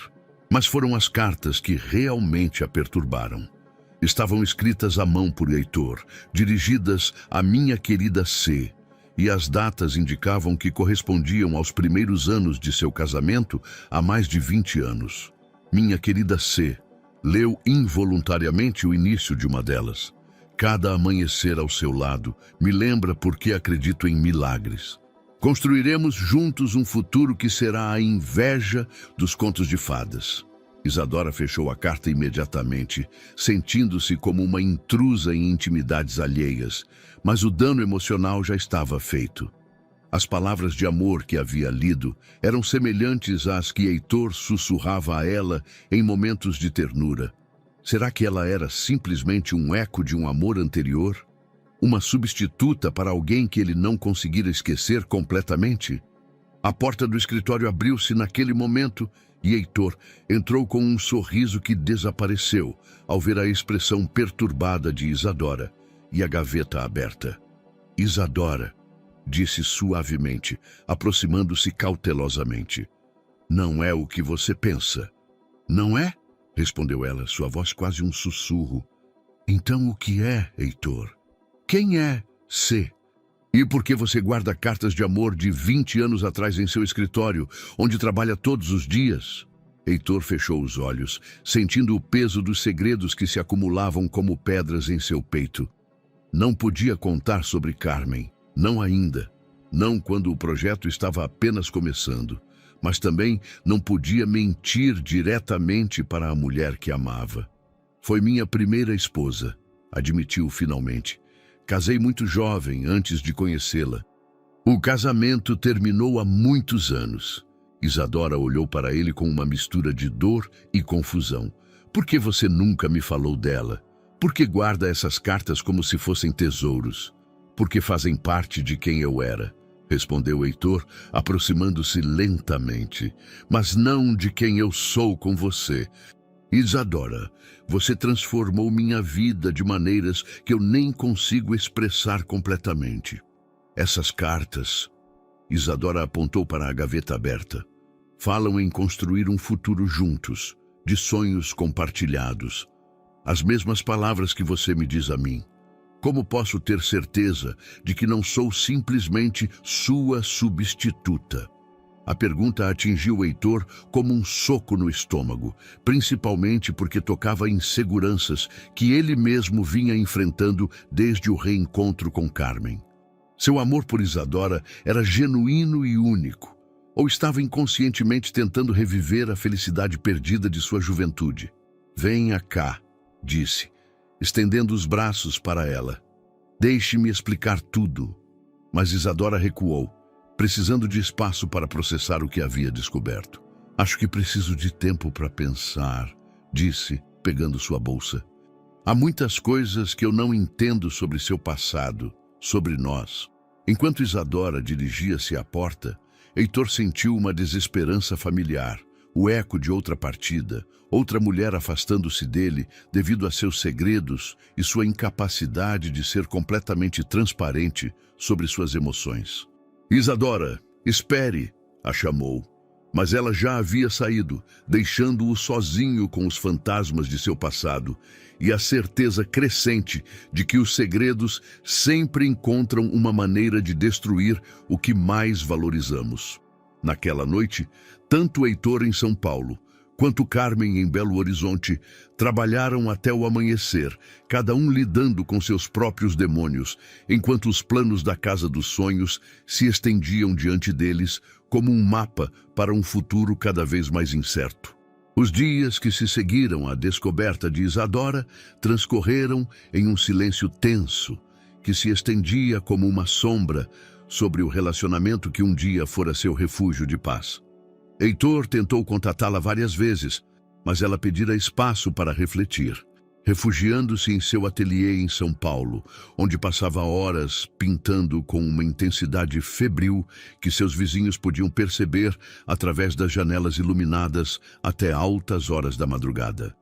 Mas foram as cartas que realmente a perturbaram. Estavam escritas à mão por Heitor, dirigidas à minha querida C, e as datas indicavam que correspondiam aos primeiros anos de seu casamento há mais de 20 anos. Minha querida C leu involuntariamente o início de uma delas. Cada amanhecer ao seu lado me lembra porque acredito em milagres. Construiremos juntos um futuro que será a inveja dos contos de fadas. Isadora fechou a carta imediatamente, sentindo-se como uma intrusa em intimidades alheias, mas o dano emocional já estava feito. As palavras de amor que havia lido eram semelhantes às que Heitor sussurrava a ela em momentos de ternura. Será que ela era simplesmente um eco de um amor anterior? Uma substituta para alguém que ele não conseguira esquecer completamente? A porta do escritório abriu-se naquele momento e Heitor entrou com um sorriso que desapareceu ao ver a expressão perturbada de Isadora e a gaveta aberta. Isadora, disse suavemente, aproximando-se cautelosamente. Não é o que você pensa. Não é? Respondeu ela, sua voz quase um sussurro. Então o que é, Heitor? Quem é C? E por que você guarda cartas de amor de 20 anos atrás em seu escritório, onde trabalha todos os dias? Heitor fechou os olhos, sentindo o peso dos segredos que se acumulavam como pedras em seu peito. Não podia contar sobre Carmen, não ainda. Não quando o projeto estava apenas começando. Mas também não podia mentir diretamente para a mulher que amava. Foi minha primeira esposa, admitiu finalmente. Casei muito jovem antes de conhecê-la. O casamento terminou há muitos anos. Isadora olhou para ele com uma mistura de dor e confusão. Por que você nunca me falou dela? Por que guarda essas cartas como se fossem tesouros? Porque fazem parte de quem eu era, respondeu Heitor, aproximando-se lentamente. Mas não de quem eu sou com você. Isadora, você transformou minha vida de maneiras que eu nem consigo expressar completamente. Essas cartas, Isadora apontou para a gaveta aberta, falam em construir um futuro juntos, de sonhos compartilhados. As mesmas palavras que você me diz a mim. Como posso ter certeza de que não sou simplesmente sua substituta? A pergunta atingiu Heitor como um soco no estômago, principalmente porque tocava inseguranças que ele mesmo vinha enfrentando desde o reencontro com Carmen. Seu amor por Isadora era genuíno e único, ou estava inconscientemente tentando reviver a felicidade perdida de sua juventude. Venha cá, disse, estendendo os braços para ela. Deixe-me explicar tudo. Mas Isadora recuou, precisando de espaço para processar o que havia descoberto. Acho que preciso de tempo para pensar, disse, pegando sua bolsa. Há muitas coisas que eu não entendo sobre seu passado, sobre nós. Enquanto Isadora dirigia-se à porta, Heitor sentiu uma desesperança familiar, o eco de outra partida, outra mulher afastando-se dele devido a seus segredos e sua incapacidade de ser completamente transparente sobre suas emoções. Isadora, espere, a chamou, mas ela já havia saído, deixando-o sozinho com os fantasmas de seu passado e a certeza crescente de que os segredos sempre encontram uma maneira de destruir o que mais valorizamos. Naquela noite, tanto Heitor em São Paulo, quanto Carmen em Belo Horizonte, trabalharam até o amanhecer, cada um lidando com seus próprios demônios, enquanto os planos da Casa dos Sonhos se estendiam diante deles como um mapa para um futuro cada vez mais incerto. Os dias que se seguiram à descoberta de Isadora transcorreram em um silêncio tenso, que se estendia como uma sombra sobre o relacionamento que um dia fora seu refúgio de paz. Heitor tentou contatá-la várias vezes, mas ela pedira espaço para refletir, refugiando-se em seu ateliê em São Paulo, onde passava horas pintando com uma intensidade febril que seus vizinhos podiam perceber através das janelas iluminadas até altas horas da madrugada.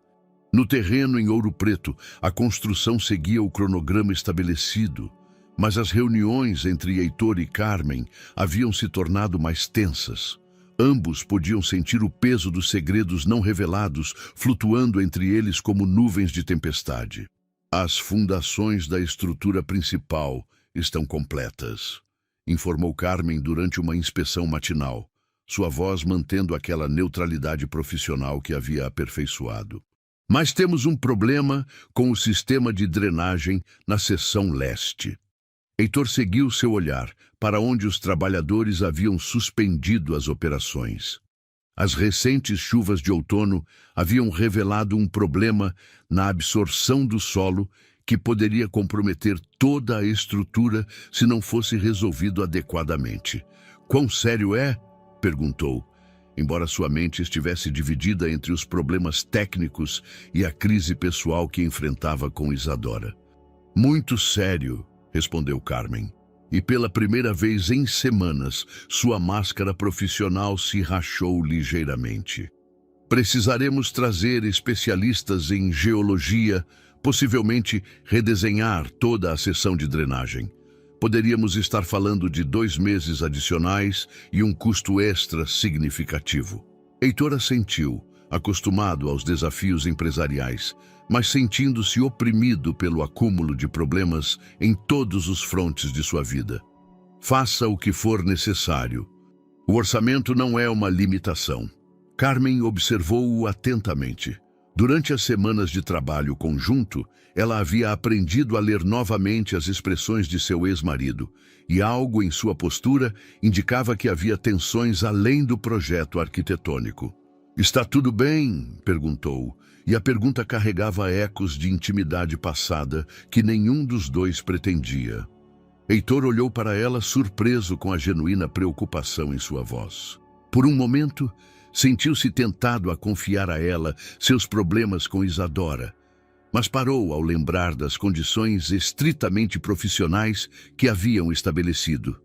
No terreno em Ouro Preto, a construção seguia o cronograma estabelecido, mas as reuniões entre Heitor e Carmen haviam se tornado mais tensas. Ambos podiam sentir o peso dos segredos não revelados flutuando entre eles como nuvens de tempestade. As fundações da estrutura principal estão completas, informou Carmen durante uma inspeção matinal, sua voz mantendo aquela neutralidade profissional que havia aperfeiçoado. Mas temos um problema com o sistema de drenagem na seção leste. Heitor seguiu seu olhar para onde os trabalhadores haviam suspendido as operações. As recentes chuvas de outono haviam revelado um problema na absorção do solo que poderia comprometer toda a estrutura se não fosse resolvido adequadamente. "Quão sério é?" perguntou, embora sua mente estivesse dividida entre os problemas técnicos e a crise pessoal que enfrentava com Isadora. "Muito sério", respondeu Carmen. E pela primeira vez em semanas, sua máscara profissional se rachou ligeiramente. "Precisaremos trazer especialistas em geologia, possivelmente redesenhar toda a seção de drenagem. Poderíamos estar falando de 2 meses adicionais e um custo extra significativo." Heitor assentiu, acostumado aos desafios empresariais, mas sentindo-se oprimido pelo acúmulo de problemas em todos os frontes de sua vida. "Faça o que for necessário. O orçamento não é uma limitação." Carmen observou-o atentamente. Durante as semanas de trabalho conjunto, ela havia aprendido a ler novamente as expressões de seu ex-marido, e algo em sua postura indicava que havia tensões além do projeto arquitetônico. "Está tudo bem?" perguntou, e a pergunta carregava ecos de intimidade passada que nenhum dos dois pretendia. Heitor olhou para ela surpreso com a genuína preocupação em sua voz. Por um momento, sentiu-se tentado a confiar a ela seus problemas com Isadora, mas parou ao lembrar das condições estritamente profissionais que haviam estabelecido.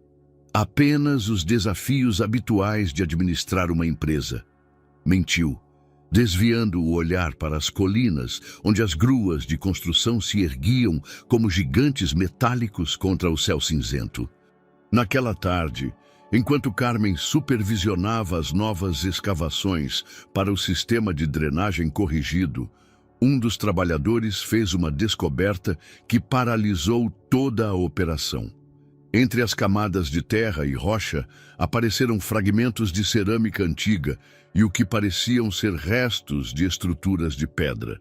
Apenas os desafios habituais de administrar uma empresa. Mentiu, desviando o olhar para as colinas, onde as gruas de construção se erguiam como gigantes metálicos contra o céu cinzento. Naquela tarde, enquanto Carmen supervisionava as novas escavações para o sistema de drenagem corrigido, um dos trabalhadores fez uma descoberta que paralisou toda a operação. Entre as camadas de terra e rocha, apareceram fragmentos de cerâmica antiga e o que pareciam ser restos de estruturas de pedra.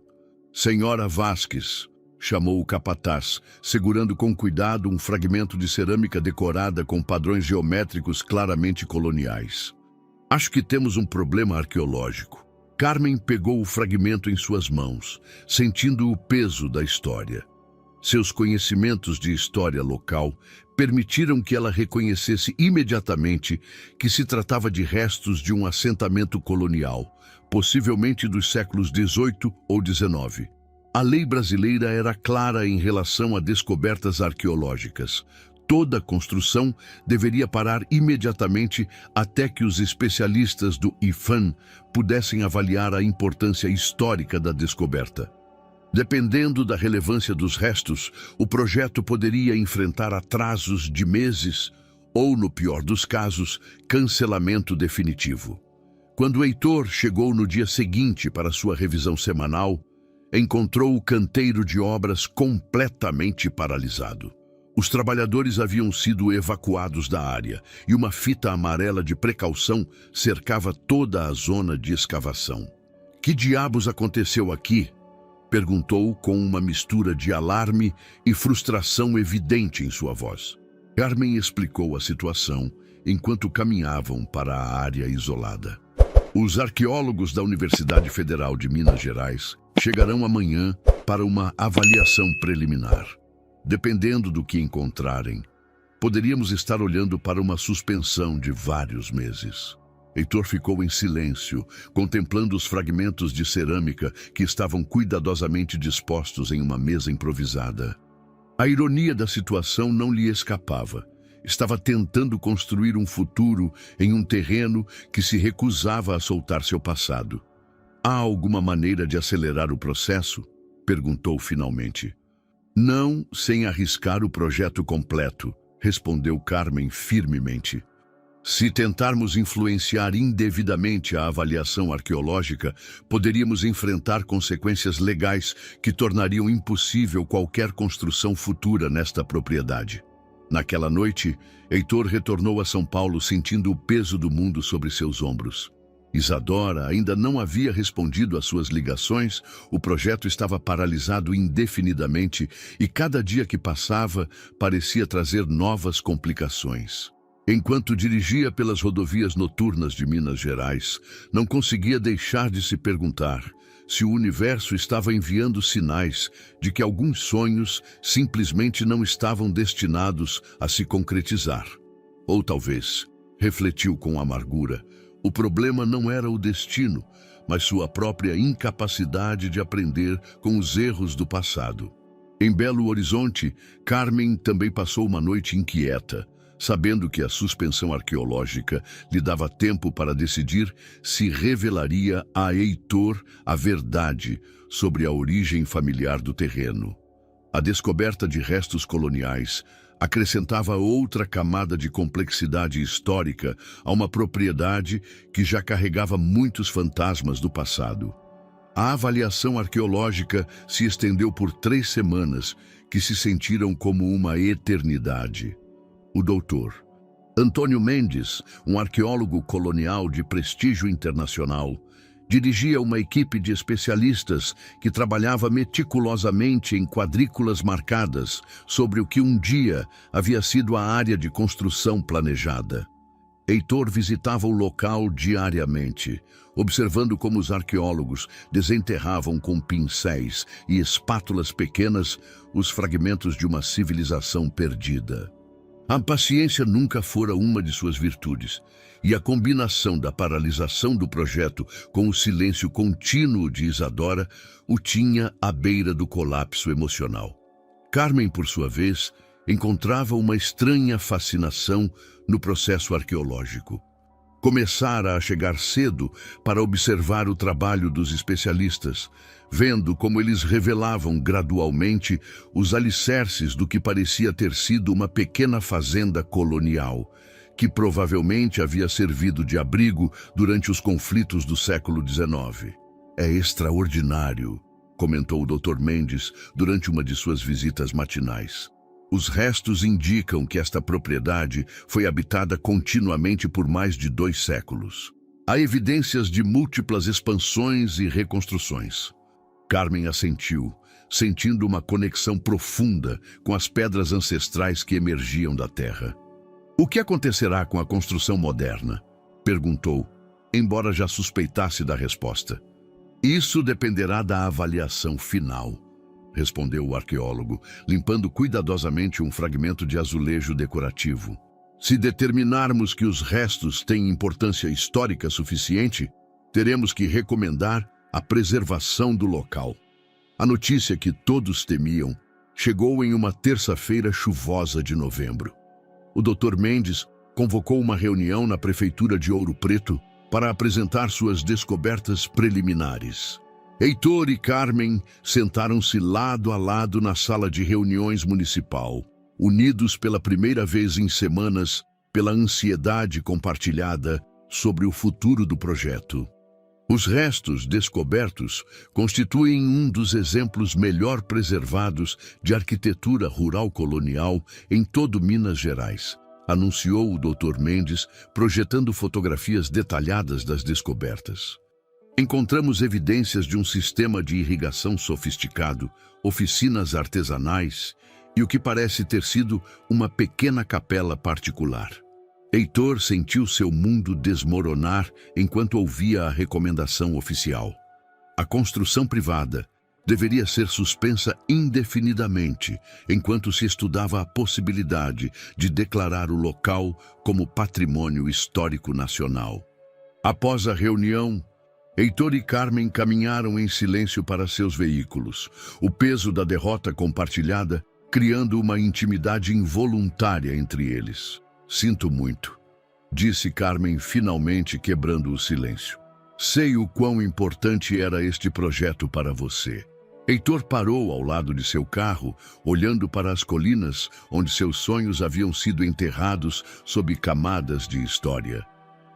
"Senhora Vasques", chamou o capataz, segurando com cuidado um fragmento de cerâmica decorada com padrões geométricos claramente coloniais. "Acho que temos um problema arqueológico." Carmen pegou o fragmento em suas mãos, sentindo o peso da história. Seus conhecimentos de história local permitiram que ela reconhecesse imediatamente que se tratava de restos de um assentamento colonial, possivelmente dos séculos XVIII ou XIX. A lei brasileira era clara em relação a descobertas arqueológicas. Toda construção deveria parar imediatamente até que os especialistas do IPHAN pudessem avaliar a importância histórica da descoberta. Dependendo da relevância dos restos, o projeto poderia enfrentar atrasos de meses ou, no pior dos casos, cancelamento definitivo. Quando Heitor chegou no dia seguinte para sua revisão semanal, encontrou o canteiro de obras completamente paralisado. Os trabalhadores haviam sido evacuados da área e uma fita amarela de precaução cercava toda a zona de escavação. Que diabos aconteceu aqui? Perguntou com uma mistura de alarme e frustração evidente em sua voz. Carmen explicou a situação enquanto caminhavam para a área isolada. Os arqueólogos da Universidade Federal de Minas Gerais chegarão amanhã para uma avaliação preliminar. Dependendo do que encontrarem, poderíamos estar olhando para uma suspensão de vários meses. Heitor ficou em silêncio, contemplando os fragmentos de cerâmica que estavam cuidadosamente dispostos em uma mesa improvisada. A ironia da situação não lhe escapava. Estava tentando construir um futuro em um terreno que se recusava a soltar seu passado. Há alguma maneira de acelerar o processo? Perguntou finalmente. Não sem arriscar o projeto completo, respondeu Carmen firmemente. Se tentarmos influenciar indevidamente a avaliação arqueológica, poderíamos enfrentar consequências legais que tornariam impossível qualquer construção futura nesta propriedade. Naquela noite, Heitor retornou a São Paulo sentindo o peso do mundo sobre seus ombros. Isadora ainda não havia respondido às suas ligações, o projeto estava paralisado indefinidamente e cada dia que passava parecia trazer novas complicações. Enquanto dirigia pelas rodovias noturnas de Minas Gerais, não conseguia deixar de se perguntar se o universo estava enviando sinais de que alguns sonhos simplesmente não estavam destinados a se concretizar. Ou talvez, refletiu com amargura, o problema não era o destino, mas sua própria incapacidade de aprender com os erros do passado. Em Belo Horizonte, Carmen também passou uma noite inquieta, sabendo que a suspensão arqueológica lhe dava tempo para decidir se revelaria a Heitor a verdade sobre a origem familiar do terreno. A descoberta de restos coloniais acrescentava outra camada de complexidade histórica a uma propriedade que já carregava muitos fantasmas do passado. A avaliação arqueológica se estendeu por 3 semanas, que se sentiram como uma eternidade. O doutor Antônio Mendes, um arqueólogo colonial de prestígio internacional, dirigia uma equipe de especialistas que trabalhava meticulosamente em quadrículas marcadas sobre o que um dia havia sido a área de construção planejada. Heitor visitava o local diariamente, observando como os arqueólogos desenterravam com pincéis e espátulas pequenas os fragmentos de uma civilização perdida. A paciência nunca fora uma de suas virtudes, e a combinação da paralisação do projeto com o silêncio contínuo de Isadora o tinha à beira do colapso emocional. Carmen, por sua vez, encontrava uma estranha fascinação no processo arqueológico. Começara a chegar cedo para observar o trabalho dos especialistas, vendo como eles revelavam gradualmente os alicerces do que parecia ter sido uma pequena fazenda colonial, que provavelmente havia servido de abrigo durante os conflitos do século XIX. É extraordinário, comentou o Dr. Mendes durante uma de suas visitas matinais. Os restos indicam que esta propriedade foi habitada continuamente por mais de 2 séculos. Há evidências de múltiplas expansões e reconstruções. Carmen assentiu, sentindo uma conexão profunda com as pedras ancestrais que emergiam da terra. O que acontecerá com a construção moderna? Perguntou, embora já suspeitasse da resposta. Isso dependerá da avaliação final, respondeu o arqueólogo, limpando cuidadosamente um fragmento de azulejo decorativo. Se determinarmos que os restos têm importância histórica suficiente, teremos que recomendar a preservação do local. A notícia que todos temiam chegou em uma terça-feira chuvosa de novembro. O Dr. Mendes convocou uma reunião na Prefeitura de Ouro Preto para apresentar suas descobertas preliminares. Heitor e Carmen sentaram-se lado a lado na sala de reuniões municipal, unidos pela primeira vez em semanas pela ansiedade compartilhada sobre o futuro do projeto. Os restos descobertos constituem um dos exemplos melhor preservados de arquitetura rural colonial em todo Minas Gerais, anunciou o Dr. Mendes, projetando fotografias detalhadas das descobertas. Encontramos evidências de um sistema de irrigação sofisticado, oficinas artesanais e o que parece ter sido uma pequena capela particular. Heitor sentiu seu mundo desmoronar enquanto ouvia a recomendação oficial. A construção privada deveria ser suspensa indefinidamente, enquanto se estudava a possibilidade de declarar o local como patrimônio histórico nacional. Após a reunião, Heitor e Carmen caminharam em silêncio para seus veículos, o peso da derrota compartilhada criando uma intimidade involuntária entre eles. Sinto muito, disse Carmen finalmente quebrando o silêncio. Sei o quão importante era este projeto para você. Heitor parou ao lado de seu carro, olhando para as colinas onde seus sonhos haviam sido enterrados sob camadas de história.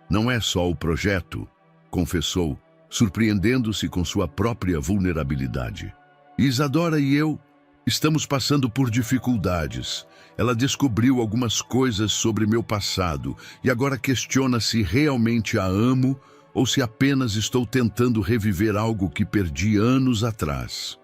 Não é só o projeto, confessou, surpreendendo-se com sua própria vulnerabilidade. Isadora e eu estamos passando por dificuldades. Ela descobriu algumas coisas sobre meu passado e agora questiona se realmente a amo ou se apenas estou tentando reviver algo que perdi anos atrás.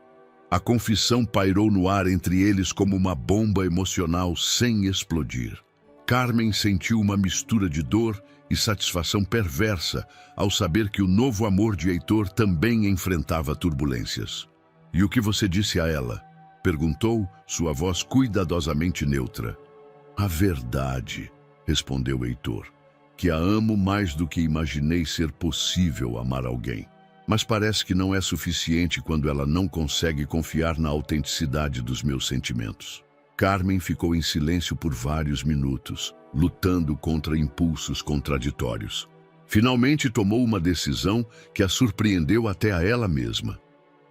A confissão pairou no ar entre eles como uma bomba emocional sem explodir. Carmen sentiu uma mistura de dor e satisfação perversa ao saber que o novo amor de Heitor também enfrentava turbulências. E o que você disse a ela? Perguntou, sua voz cuidadosamente neutra. A verdade, respondeu Heitor, que a amo mais do que imaginei ser possível amar alguém. Mas parece que não é suficiente quando ela não consegue confiar na autenticidade dos meus sentimentos. Carmen ficou em silêncio por vários minutos, lutando contra impulsos contraditórios. Finalmente tomou uma decisão que a surpreendeu até a ela mesma.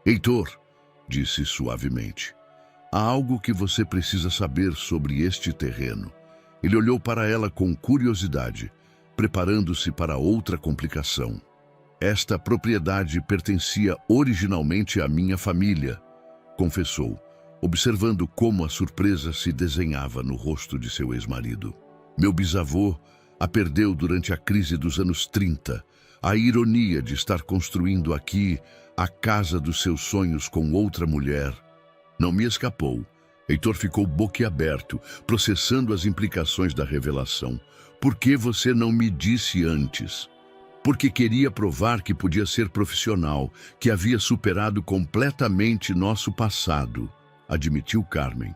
Heitor, disse suavemente, há algo que você precisa saber sobre este terreno. Ele olhou para ela com curiosidade, preparando-se para outra complicação. Esta propriedade pertencia originalmente à minha família, confessou, observando como a surpresa se desenhava no rosto de seu ex-marido. Meu bisavô a perdeu durante a crise dos anos 30. A ironia de estar construindo aqui a casa dos seus sonhos com outra mulher não me escapou. Heitor ficou boquiaberto, processando as implicações da revelação. Por que você não me disse antes? Porque queria provar que podia ser profissional, que havia superado completamente nosso passado, admitiu Carmen.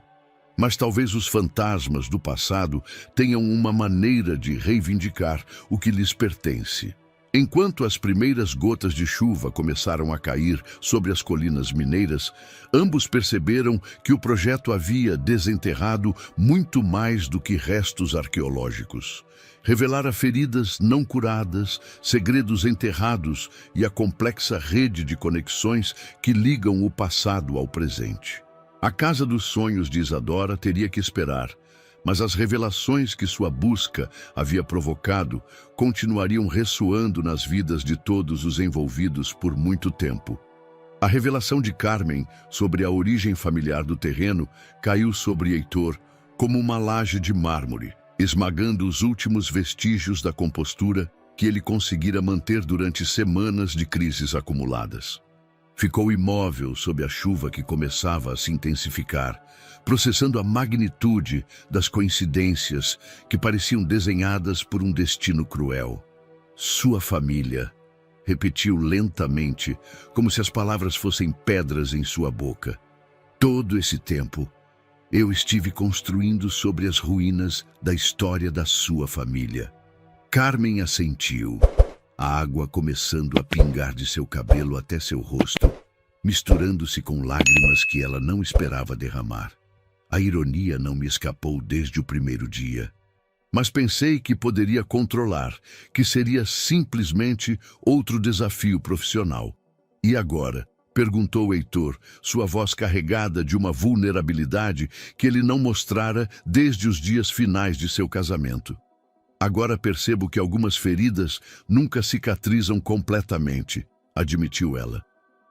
Mas talvez os fantasmas do passado tenham uma maneira de reivindicar o que lhes pertence. Enquanto as primeiras gotas de chuva começaram a cair sobre as colinas mineiras, ambos perceberam que o projeto havia desenterrado muito mais do que restos arqueológicos. Revelara feridas não curadas, segredos enterrados e a complexa rede de conexões que ligam o passado ao presente. A casa dos sonhos de Isadora teria que esperar, mas as revelações que sua busca havia provocado continuariam ressoando nas vidas de todos os envolvidos por muito tempo. A revelação de Carmen sobre a origem familiar do terreno caiu sobre Heitor como uma laje de mármore, esmagando os últimos vestígios da compostura que ele conseguira manter durante semanas de crises acumuladas. Ficou imóvel sob a chuva que começava a se intensificar, processando a magnitude das coincidências que pareciam desenhadas por um destino cruel. Sua família, repetiu lentamente, como se as palavras fossem pedras em sua boca. Todo esse tempo, eu estive construindo sobre as ruínas da história da sua família. Carmen assentiu, a água começando a pingar de seu cabelo até seu rosto, misturando-se com lágrimas que ela não esperava derramar. A ironia não me escapou desde o primeiro dia. Mas pensei que poderia controlar, que seria simplesmente outro desafio profissional. E agora? Perguntou Heitor, sua voz carregada de uma vulnerabilidade que ele não mostrara desde os dias finais de seu casamento. Agora percebo que algumas feridas nunca cicatrizam completamente, admitiu ela.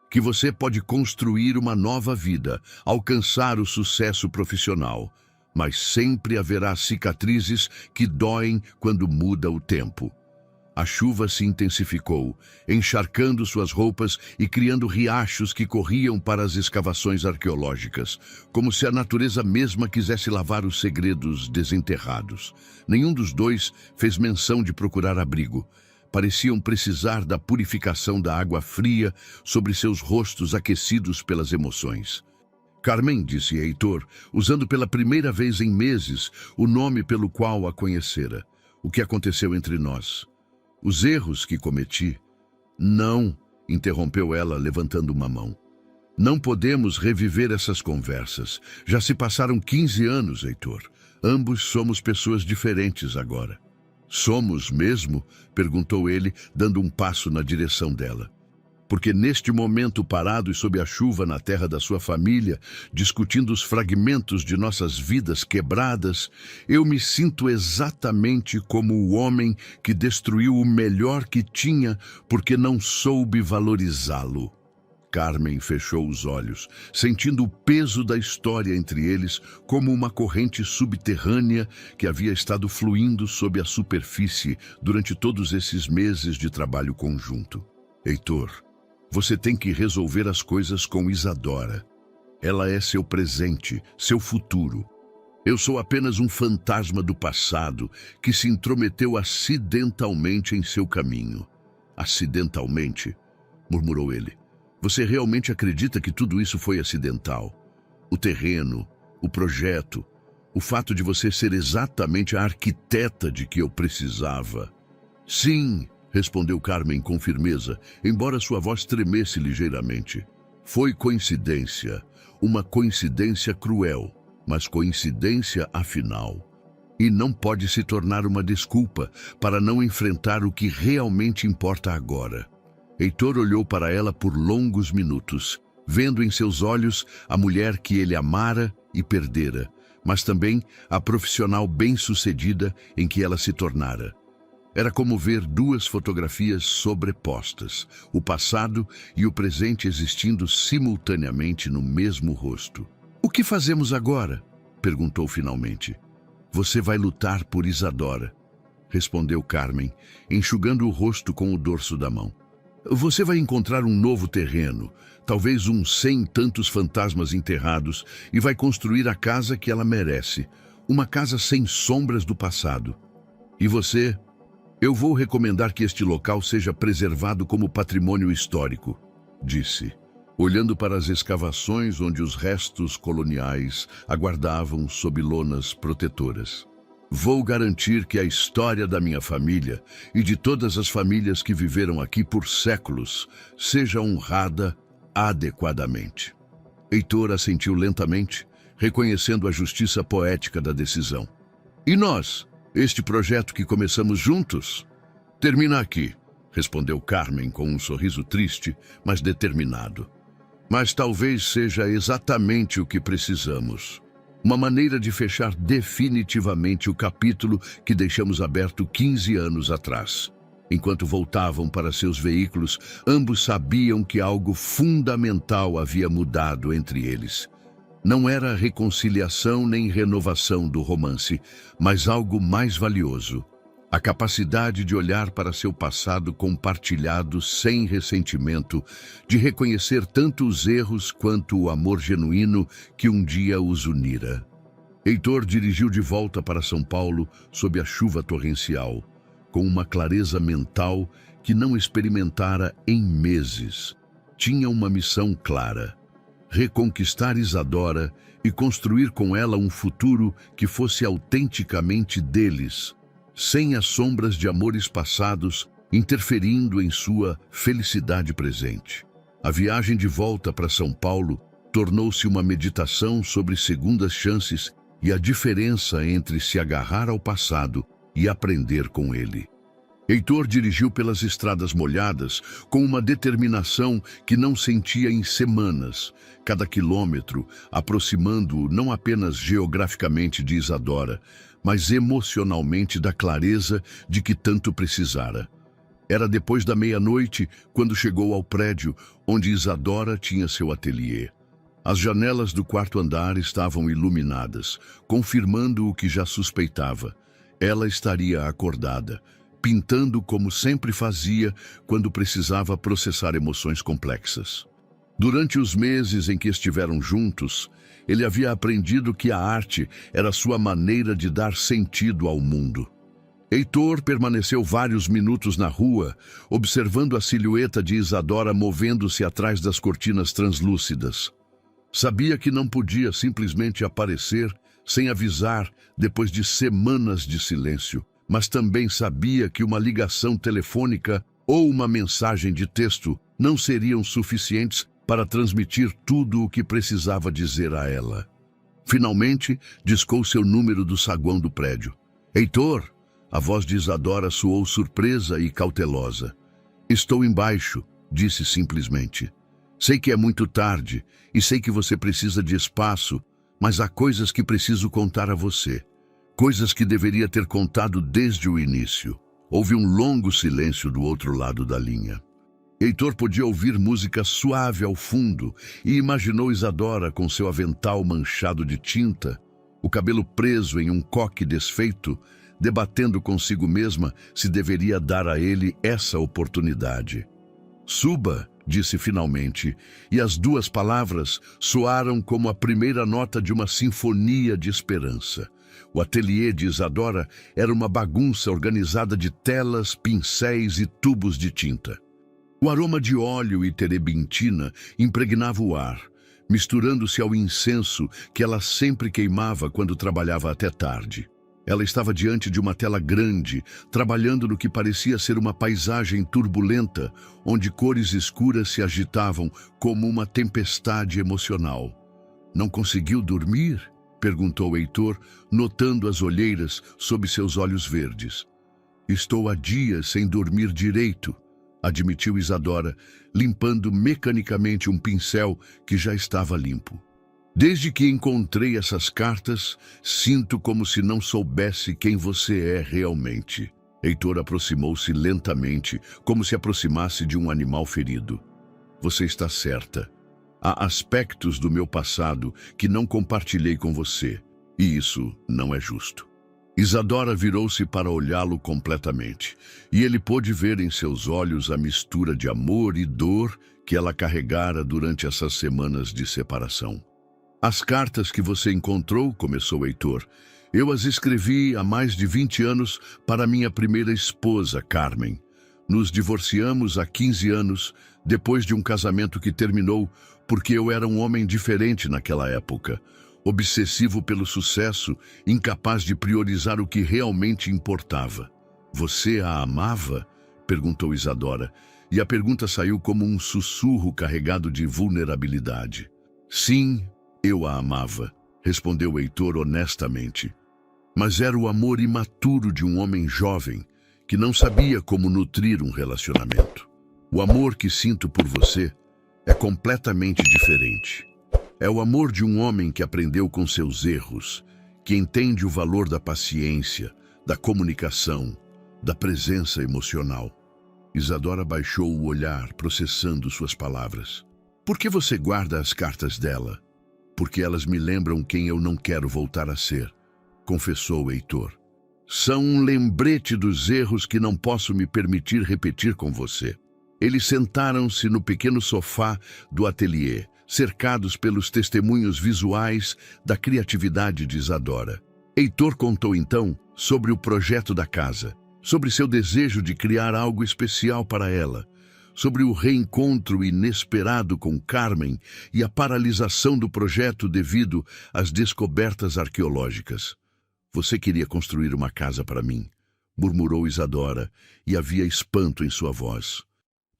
Que você pode construir uma nova vida, alcançar o sucesso profissional, mas sempre haverá cicatrizes que doem quando muda o tempo. A chuva se intensificou, encharcando suas roupas e criando riachos que corriam para as escavações arqueológicas, como se a natureza mesma quisesse lavar os segredos desenterrados. Nenhum dos dois fez menção de procurar abrigo. Pareciam precisar da purificação da água fria sobre seus rostos aquecidos pelas emoções. Carmen, disse Heitor, usando pela primeira vez em meses o nome pelo qual a conhecera. O que aconteceu entre nós? Os erros que cometi? Não, interrompeu ela, levantando uma mão. Não podemos reviver essas conversas. Já se passaram 15 anos, Heitor. Ambos somos pessoas diferentes agora. Somos mesmo? Perguntou ele, dando um passo na direção dela. Porque neste momento parado e sob a chuva na terra da sua família, discutindo os fragmentos de nossas vidas quebradas, eu me sinto exatamente como o homem que destruiu o melhor que tinha porque não soube valorizá-lo. Carmen fechou os olhos, sentindo o peso da história entre eles como uma corrente subterrânea que havia estado fluindo sob a superfície durante todos esses meses de trabalho conjunto. Heitor, você tem que resolver as coisas com Isadora. Ela é seu presente, seu futuro. Eu sou apenas um fantasma do passado que se intrometeu acidentalmente em seu caminho. Acidentalmente? Murmurou ele. Você realmente acredita que tudo isso foi acidental? O terreno, o projeto, o fato de você ser exatamente a arquiteta de que eu precisava. Sim, respondeu Carmen com firmeza, embora sua voz tremesse ligeiramente. Foi coincidência, uma coincidência cruel, mas coincidência afinal. E não pode se tornar uma desculpa para não enfrentar o que realmente importa agora. Heitor olhou para ela por longos minutos, vendo em seus olhos a mulher que ele amara e perdera, mas também a profissional bem-sucedida em que ela se tornara. Era como ver duas fotografias sobrepostas, o passado e o presente existindo simultaneamente no mesmo rosto. O que fazemos agora? Perguntou finalmente. Você vai lutar por Isadora, respondeu Carmen, enxugando o rosto com o dorso da mão. Você vai encontrar um novo terreno, talvez uns 100 tantos fantasmas enterrados, e vai construir a casa que ela merece, uma casa sem sombras do passado. E você? Eu vou recomendar que este local seja preservado como patrimônio histórico, disse, olhando para as escavações onde os restos coloniais aguardavam sob lonas protetoras. Vou garantir que a história da minha família e de todas as famílias que viveram aqui por séculos seja honrada adequadamente. Heitor assentiu lentamente, reconhecendo a justiça poética da decisão. E nós? Este projeto que começamos juntos? Termina aqui, respondeu Carmen com um sorriso triste, mas determinado. Mas talvez seja exatamente o que precisamos. Uma maneira de fechar definitivamente o capítulo que deixamos aberto 15 anos atrás. Enquanto voltavam para seus veículos, ambos sabiam que algo fundamental havia mudado entre eles. Não era reconciliação nem renovação do romance, mas algo mais valioso. A capacidade de olhar para seu passado compartilhado sem ressentimento, de reconhecer tanto os erros quanto o amor genuíno que um dia os unira. Heitor dirigiu de volta para São Paulo sob a chuva torrencial, com uma clareza mental que não experimentara em meses. Tinha uma missão clara: reconquistar Isadora e construir com ela um futuro que fosse autenticamente deles, sem as sombras de amores passados interferindo em sua felicidade presente. A viagem de volta para São Paulo tornou-se uma meditação sobre segundas chances e a diferença entre se agarrar ao passado e aprender com ele. Heitor dirigiu pelas estradas molhadas com uma determinação que não sentia em semanas, cada quilômetro aproximando-o não apenas geograficamente de Isadora, mas emocionalmente da clareza de que tanto precisara. Era depois da meia-noite quando chegou ao prédio onde Isadora tinha seu ateliê. As janelas do quarto andar estavam iluminadas, confirmando o que já suspeitava. Ela estaria acordada, pintando como sempre fazia quando precisava processar emoções complexas. Durante os meses em que estiveram juntos, ele havia aprendido que a arte era sua maneira de dar sentido ao mundo. Heitor permaneceu vários minutos na rua, observando a silhueta de Isadora movendo-se atrás das cortinas translúcidas. Sabia que não podia simplesmente aparecer sem avisar depois de semanas de silêncio, mas também sabia que uma ligação telefônica ou uma mensagem de texto não seriam suficientes para transmitir tudo o que precisava dizer a ela. Finalmente, discou seu número do saguão do prédio. Heitor! A voz de Isadora soou surpresa e cautelosa. Estou embaixo, disse simplesmente. Sei que é muito tarde e sei que você precisa de espaço, mas há coisas que preciso contar a você. Coisas que deveria ter contado desde o início. Houve um longo silêncio do outro lado da linha. Heitor podia ouvir música suave ao fundo e imaginou Isadora com seu avental manchado de tinta, o cabelo preso em um coque desfeito, debatendo consigo mesma se deveria dar a ele essa oportunidade. Suba, disse finalmente, e as duas palavras soaram como a primeira nota de uma sinfonia de esperança. O ateliê de Isadora era uma bagunça organizada de telas, pincéis e tubos de tinta. O aroma de óleo e terebintina impregnava o ar, misturando-se ao incenso que ela sempre queimava quando trabalhava até tarde. Ela estava diante de uma tela grande, trabalhando no que parecia ser uma paisagem turbulenta, onde cores escuras se agitavam como uma tempestade emocional. Não conseguiu dormir? Perguntou Heitor, notando as olheiras sob seus olhos verdes. Estou há dias sem dormir direito, admitiu Isadora, limpando mecanicamente um pincel que já estava limpo. Desde que encontrei essas cartas, sinto como se não soubesse quem você é realmente. Heitor aproximou-se lentamente, como se aproximasse de um animal ferido. Você está certa. Há aspectos do meu passado que não compartilhei com você, e isso não é justo. Isadora virou-se para olhá-lo completamente, e ele pôde ver em seus olhos a mistura de amor e dor que ela carregara durante essas semanas de separação. As cartas que você encontrou, começou Heitor, eu as escrevi há mais de 20 anos para minha primeira esposa, Carmen. Nos divorciamos há 15 anos, depois de um casamento que terminou porque eu era um homem diferente naquela época, obsessivo pelo sucesso, incapaz de priorizar o que realmente importava. Você a amava? Perguntou Isadora, e a pergunta saiu como um sussurro carregado de vulnerabilidade. Sim, eu a amava, respondeu Heitor honestamente. Mas era o amor imaturo de um homem jovem que não sabia como nutrir um relacionamento. O amor que sinto por você é completamente diferente. É o amor de um homem que aprendeu com seus erros, que entende o valor da paciência, da comunicação, da presença emocional. Isadora baixou o olhar, processando suas palavras. Por que você guarda as cartas dela? Porque elas me lembram quem eu não quero voltar a ser, confessou Heitor. São um lembrete dos erros que não posso me permitir repetir com você. Eles sentaram-se no pequeno sofá do ateliê, cercados pelos testemunhos visuais da criatividade de Isadora. Heitor contou então sobre o projeto da casa, sobre seu desejo de criar algo especial para ela, sobre o reencontro inesperado com Carmen e a paralisação do projeto devido às descobertas arqueológicas. Você queria construir uma casa para mim, murmurou Isadora, e havia espanto em sua voz.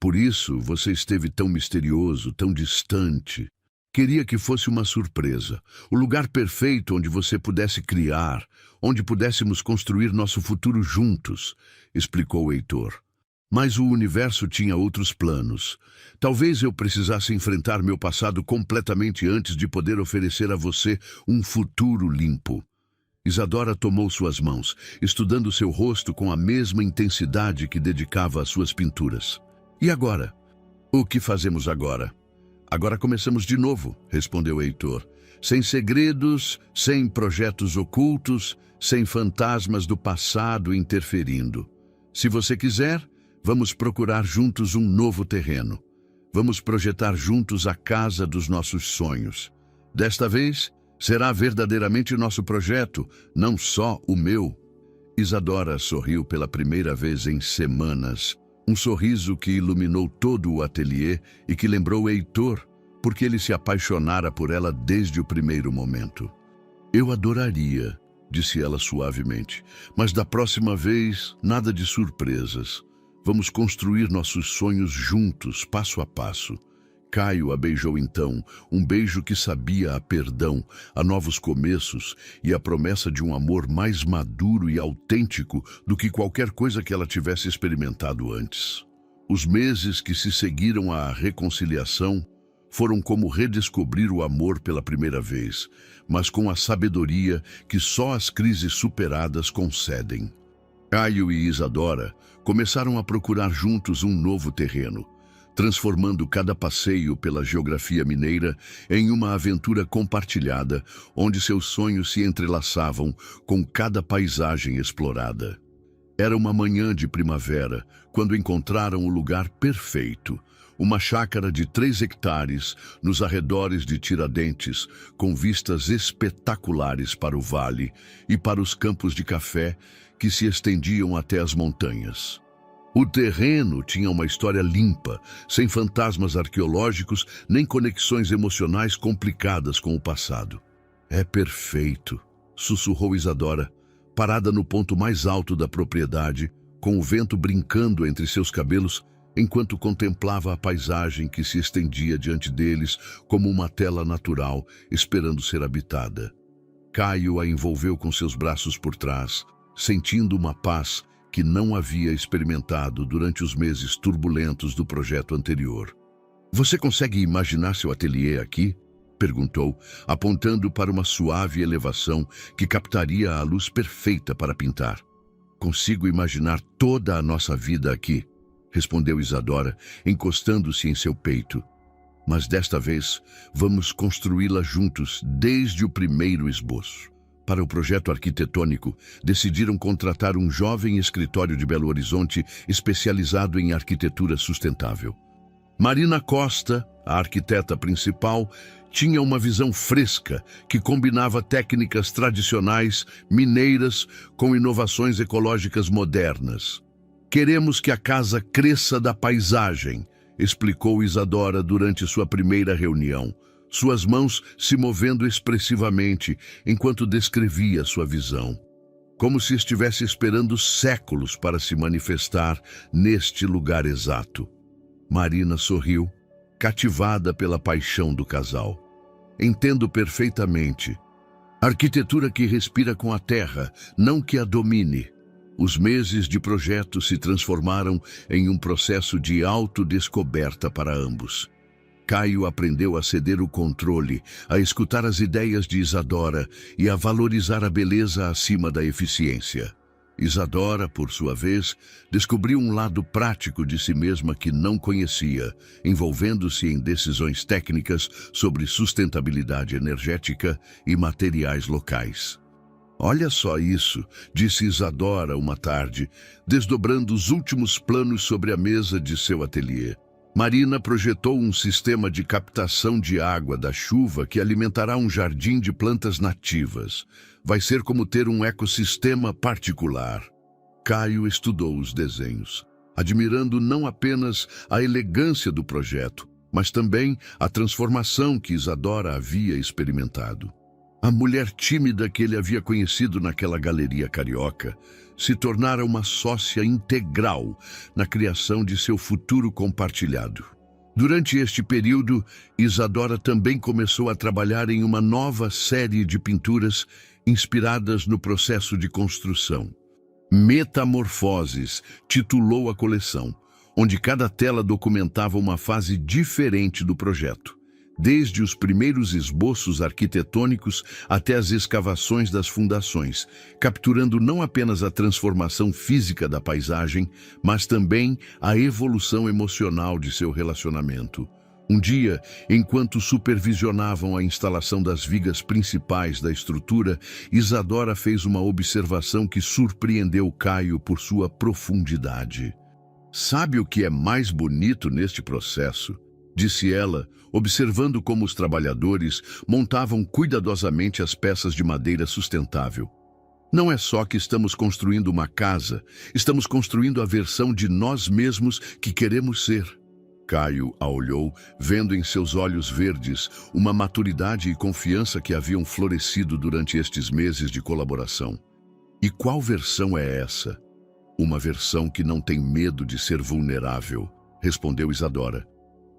Por isso você esteve tão misterioso, tão distante. Queria que fosse uma surpresa, o lugar perfeito onde você pudesse criar, onde pudéssemos construir nosso futuro juntos, explicou Heitor. Mas o universo tinha outros planos. Talvez eu precisasse enfrentar meu passado completamente antes de poder oferecer a você um futuro limpo. Isadora tomou suas mãos, estudando seu rosto com a mesma intensidade que dedicava às suas pinturas. E agora? O que fazemos agora? Agora começamos de novo, respondeu Heitor. Sem segredos, sem projetos ocultos, sem fantasmas do passado interferindo. Se você quiser, vamos procurar juntos um novo terreno. Vamos projetar juntos a casa dos nossos sonhos. Desta vez, será verdadeiramente nosso projeto, não só o meu. Isadora sorriu pela primeira vez em semanas. Um sorriso que iluminou todo o ateliê e que lembrou Heitor, porque ele se apaixonara por ela desde o primeiro momento. Eu adoraria, disse ela suavemente, mas da próxima vez, nada de surpresas. Vamos construir nossos sonhos juntos, passo a passo. Caio a beijou então, um beijo que sabia a perdão, a novos começos e a promessa de um amor mais maduro e autêntico do que qualquer coisa que ela tivesse experimentado antes. Os meses que se seguiram à reconciliação foram como redescobrir o amor pela primeira vez, mas com a sabedoria que só as crises superadas concedem. Caio e Isadora começaram a procurar juntos um novo terreno, transformando cada passeio pela geografia mineira em uma aventura compartilhada, onde seus sonhos se entrelaçavam com cada paisagem explorada. Era uma manhã de primavera, quando encontraram o lugar perfeito, uma chácara de 3 hectares nos arredores de Tiradentes, com vistas espetaculares para o vale e para os campos de café que se estendiam até as montanhas. O terreno tinha uma história limpa, sem fantasmas arqueológicos nem conexões emocionais complicadas com o passado. É perfeito, sussurrou Isadora, parada no ponto mais alto da propriedade, com o vento brincando entre seus cabelos, enquanto contemplava a paisagem que se estendia diante deles como uma tela natural, esperando ser habitada. Caio a envolveu com seus braços por trás, sentindo uma paz que não havia experimentado durante os meses turbulentos do projeto anterior. Você consegue imaginar seu ateliê aqui? Perguntou, apontando para uma suave elevação que captaria a luz perfeita para pintar. Consigo imaginar toda a nossa vida aqui, respondeu Isadora, encostando-se em seu peito. Mas desta vez, vamos construí-la juntos desde o primeiro esboço. Para o projeto arquitetônico, decidiram contratar um jovem escritório de Belo Horizonte especializado em arquitetura sustentável. Marina Costa, a arquiteta principal, tinha uma visão fresca que combinava técnicas tradicionais mineiras com inovações ecológicas modernas. Queremos que a casa cresça da paisagem, explicou Isadora durante sua primeira reunião, suas mãos se movendo expressivamente enquanto descrevia sua visão, como se estivesse esperando séculos para se manifestar neste lugar exato. Marina sorriu, cativada pela paixão do casal. Entendo perfeitamente. Arquitetura que respira com a terra, não que a domine. Os meses de projeto se transformaram em um processo de autodescoberta para ambos. Caio aprendeu a ceder o controle, a escutar as ideias de Isadora e a valorizar a beleza acima da eficiência. Isadora, por sua vez, descobriu um lado prático de si mesma que não conhecia, envolvendo-se em decisões técnicas sobre sustentabilidade energética e materiais locais. Olha só isso, disse Isadora uma tarde, desdobrando os últimos planos sobre a mesa de seu ateliê. Marina projetou um sistema de captação de água da chuva que alimentará um jardim de plantas nativas. Vai ser como ter um ecossistema particular. Caio estudou os desenhos, admirando não apenas a elegância do projeto, mas também a transformação que Isadora havia experimentado. A mulher tímida que ele havia conhecido naquela galeria carioca se tornara uma sócia integral na criação de seu futuro compartilhado. Durante este período, Isadora também começou a trabalhar em uma nova série de pinturas inspiradas no processo de construção. Metamorfoses titulou a coleção, onde cada tela documentava uma fase diferente do projeto, desde os primeiros esboços arquitetônicos até as escavações das fundações, capturando não apenas a transformação física da paisagem, mas também a evolução emocional de seu relacionamento. Um dia, enquanto supervisionavam a instalação das vigas principais da estrutura, Isadora fez uma observação que surpreendeu Caio por sua profundidade. "Sabe o que é mais bonito neste processo?", disse ela, observando como os trabalhadores montavam cuidadosamente as peças de madeira sustentável. "Não é só que estamos construindo uma casa, estamos construindo a versão de nós mesmos que queremos ser." Caio a olhou, vendo em seus olhos verdes uma maturidade e confiança que haviam florescido durante estes meses de colaboração. "E qual versão é essa?" "Uma versão que não tem medo de ser vulnerável", respondeu Isadora.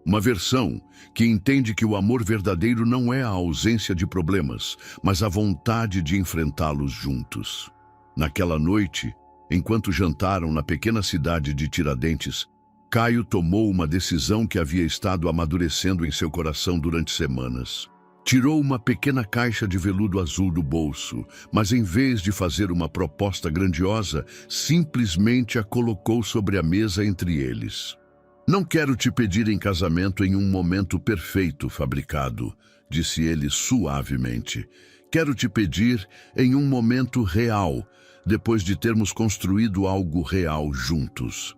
"Uma versão que entende que o amor verdadeiro não é a ausência de problemas, mas a vontade de enfrentá-los juntos." Naquela noite, enquanto jantaram na pequena cidade de Tiradentes, Caio tomou uma decisão que havia estado amadurecendo em seu coração durante semanas. Tirou uma pequena caixa de veludo azul do bolso, mas em vez de fazer uma proposta grandiosa, simplesmente a colocou sobre a mesa entre eles. "Não quero te pedir em casamento em um momento perfeito, fabricado", disse ele suavemente. "Quero te pedir em um momento real, depois de termos construído algo real juntos."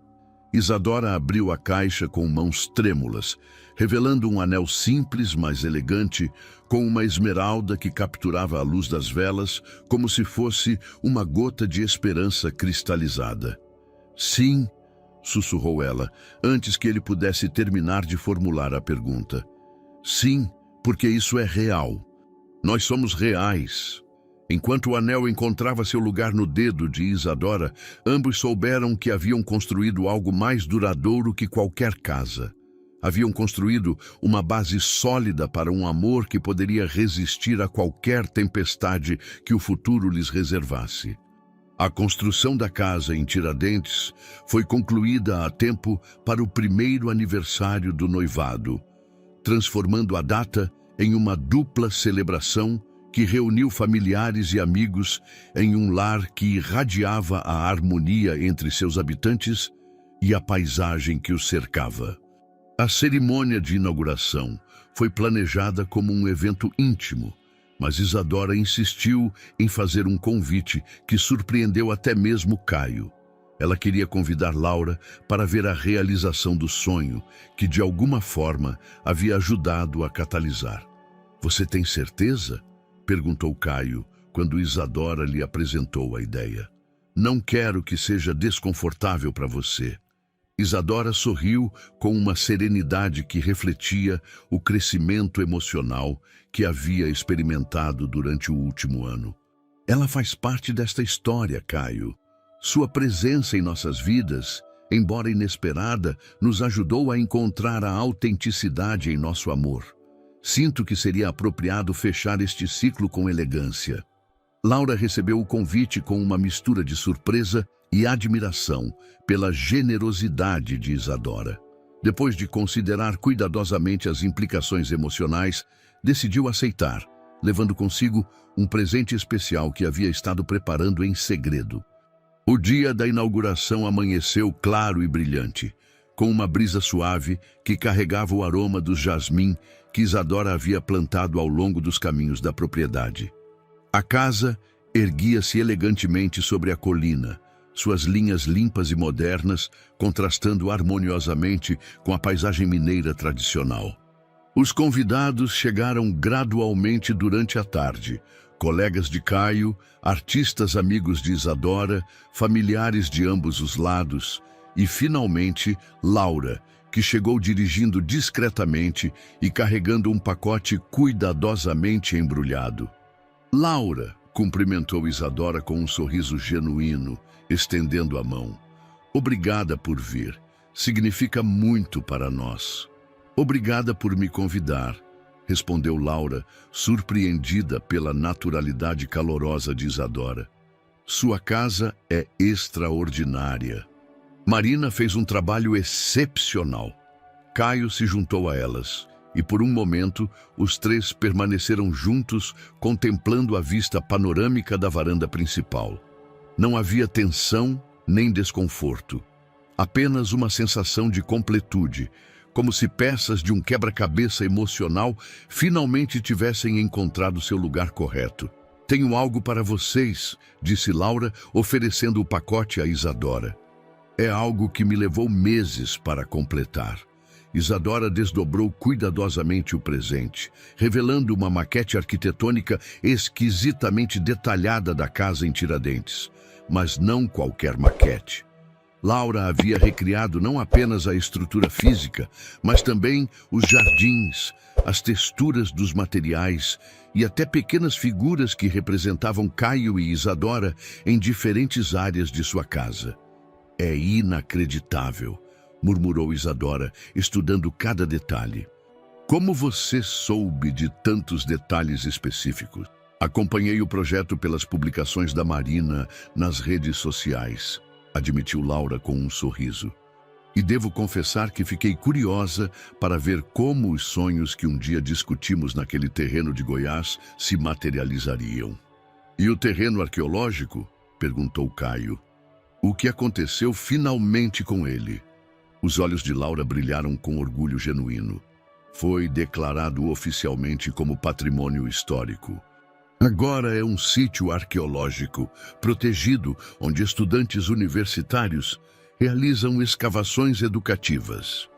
Isadora abriu a caixa com mãos trêmulas, revelando um anel simples, mas elegante, com uma esmeralda que capturava a luz das velas, como se fosse uma gota de esperança cristalizada. "Sim", sussurrou ela, antes que ele pudesse terminar de formular a pergunta. "Sim, porque isso é real. Nós somos reais." Enquanto o anel encontrava seu lugar no dedo de Isadora, ambos souberam que haviam construído algo mais duradouro que qualquer casa. Haviam construído uma base sólida para um amor que poderia resistir a qualquer tempestade que o futuro lhes reservasse. A construção da casa em Tiradentes foi concluída a tempo para o primeiro aniversário do noivado, transformando a data em uma dupla celebração que reuniu familiares e amigos em um lar que irradiava a harmonia entre seus habitantes e a paisagem que os cercava. A cerimônia de inauguração foi planejada como um evento íntimo, mas Isadora insistiu em fazer um convite que surpreendeu até mesmo Caio. Ela queria convidar Laura para ver a realização do sonho que, de alguma forma, havia ajudado a catalisar. "Você tem certeza?", perguntou Caio, quando Isadora lhe apresentou a ideia. "Não quero que seja desconfortável para você." Isadora sorriu com uma serenidade que refletia o crescimento emocional que havia experimentado durante o último ano. "Ela faz parte desta história, Caio. Sua presença em nossas vidas, embora inesperada, nos ajudou a encontrar a autenticidade em nosso amor. Sinto que seria apropriado fechar este ciclo com elegância." Laura recebeu o convite com uma mistura de surpresa e admiração pela generosidade de Isadora. Depois de considerar cuidadosamente as implicações emocionais, decidiu aceitar, levando consigo um presente especial que havia estado preparando em segredo. O dia da inauguração amanheceu claro e brilhante, com uma brisa suave que carregava o aroma do jasmim que Isadora havia plantado ao longo dos caminhos da propriedade. A casa erguia-se elegantemente sobre a colina, suas linhas limpas e modernas contrastando harmoniosamente com a paisagem mineira tradicional. Os convidados chegaram gradualmente durante a tarde, colegas de Caio, artistas amigos de Isadora, familiares de ambos os lados e, finalmente, Laura, que chegou dirigindo discretamente e carregando um pacote cuidadosamente embrulhado. "Laura", cumprimentou Isadora com um sorriso genuíno, estendendo a mão. "Obrigada por vir. Significa muito para nós." "Obrigada por me convidar", respondeu Laura, surpreendida pela naturalidade calorosa de Isadora. "Sua casa é extraordinária." Marina fez um trabalho excepcional. Caio se juntou a elas, e por um momento os três permaneceram juntos, contemplando a vista panorâmica da varanda principal. Não havia tensão nem desconforto, apenas uma sensação de completude, como se peças de um quebra-cabeça emocional finalmente tivessem encontrado seu lugar correto. Tenho algo para vocês, disse Laura, oferecendo o pacote a Isadora. É algo que me levou meses para completar. Isadora desdobrou cuidadosamente o presente, revelando uma maquete arquitetônica esquisitamente detalhada da casa em Tiradentes. Mas não qualquer maquete. Laura havia recriado não apenas a estrutura física, mas também os jardins, as texturas dos materiais e até pequenas figuras que representavam Caio e Isadora em diferentes áreas de sua casa. É inacreditável, murmurou Isadora, estudando cada detalhe. Como você soube de tantos detalhes específicos? Acompanhei o projeto pelas publicações da Marina nas redes sociais, admitiu Laura com um sorriso. E devo confessar que fiquei curiosa para ver como os sonhos que um dia discutimos naquele terreno de Goiás se materializariam. E o terreno arqueológico? Perguntou Caio. O que aconteceu finalmente com ele? Os olhos de Laura brilharam com orgulho genuíno. Foi declarado oficialmente como patrimônio histórico. Agora é um sítio arqueológico, protegido, onde estudantes universitários realizam escavações educativas.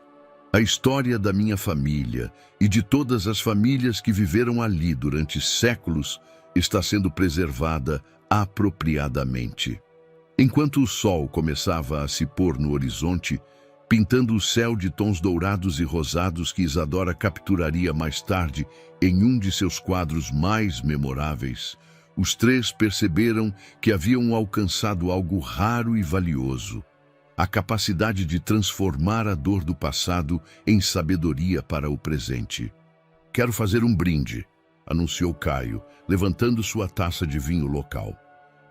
A história da minha família e de todas as famílias que viveram ali durante séculos está sendo preservada apropriadamente. Enquanto o sol começava a se pôr no horizonte, pintando o céu de tons dourados e rosados que Isadora capturaria mais tarde em um de seus quadros mais memoráveis, os três perceberam que haviam alcançado algo raro e valioso: a capacidade de transformar a dor do passado em sabedoria para o presente. Quero fazer um brinde, anunciou Caio, levantando sua taça de vinho local.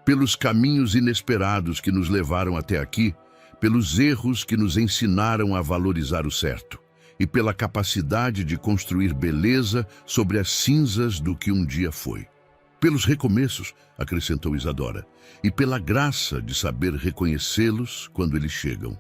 Pelos caminhos inesperados que nos levaram até aqui, pelos erros que nos ensinaram a valorizar o certo e pela capacidade de construir beleza sobre as cinzas do que um dia foi. Pelos recomeços, acrescentou Isadora, e pela graça de saber reconhecê-los quando eles chegam.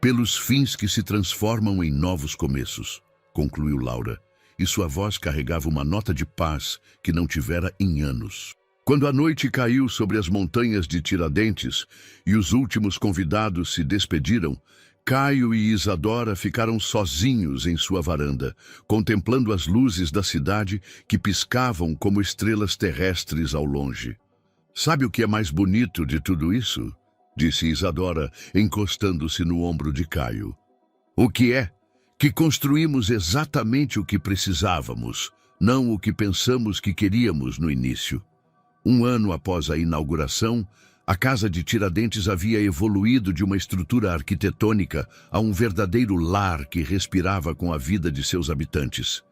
Pelos fins que se transformam em novos começos, concluiu Laura, e sua voz carregava uma nota de paz que não tivera em anos. Quando a noite caiu sobre as montanhas de Tiradentes e os últimos convidados se despediram, Caio e Isadora ficaram sozinhos em sua varanda, contemplando as luzes da cidade que piscavam como estrelas terrestres ao longe. Sabe o que é mais bonito de tudo isso? Disse Isadora, encostando-se no ombro de Caio. O que é? Que construímos exatamente o que precisávamos, não o que pensamos que queríamos no início. Um ano após a inauguração, a Casa de Tiradentes havia evoluído de uma estrutura arquitetônica a um verdadeiro lar que respirava com a vida de seus habitantes.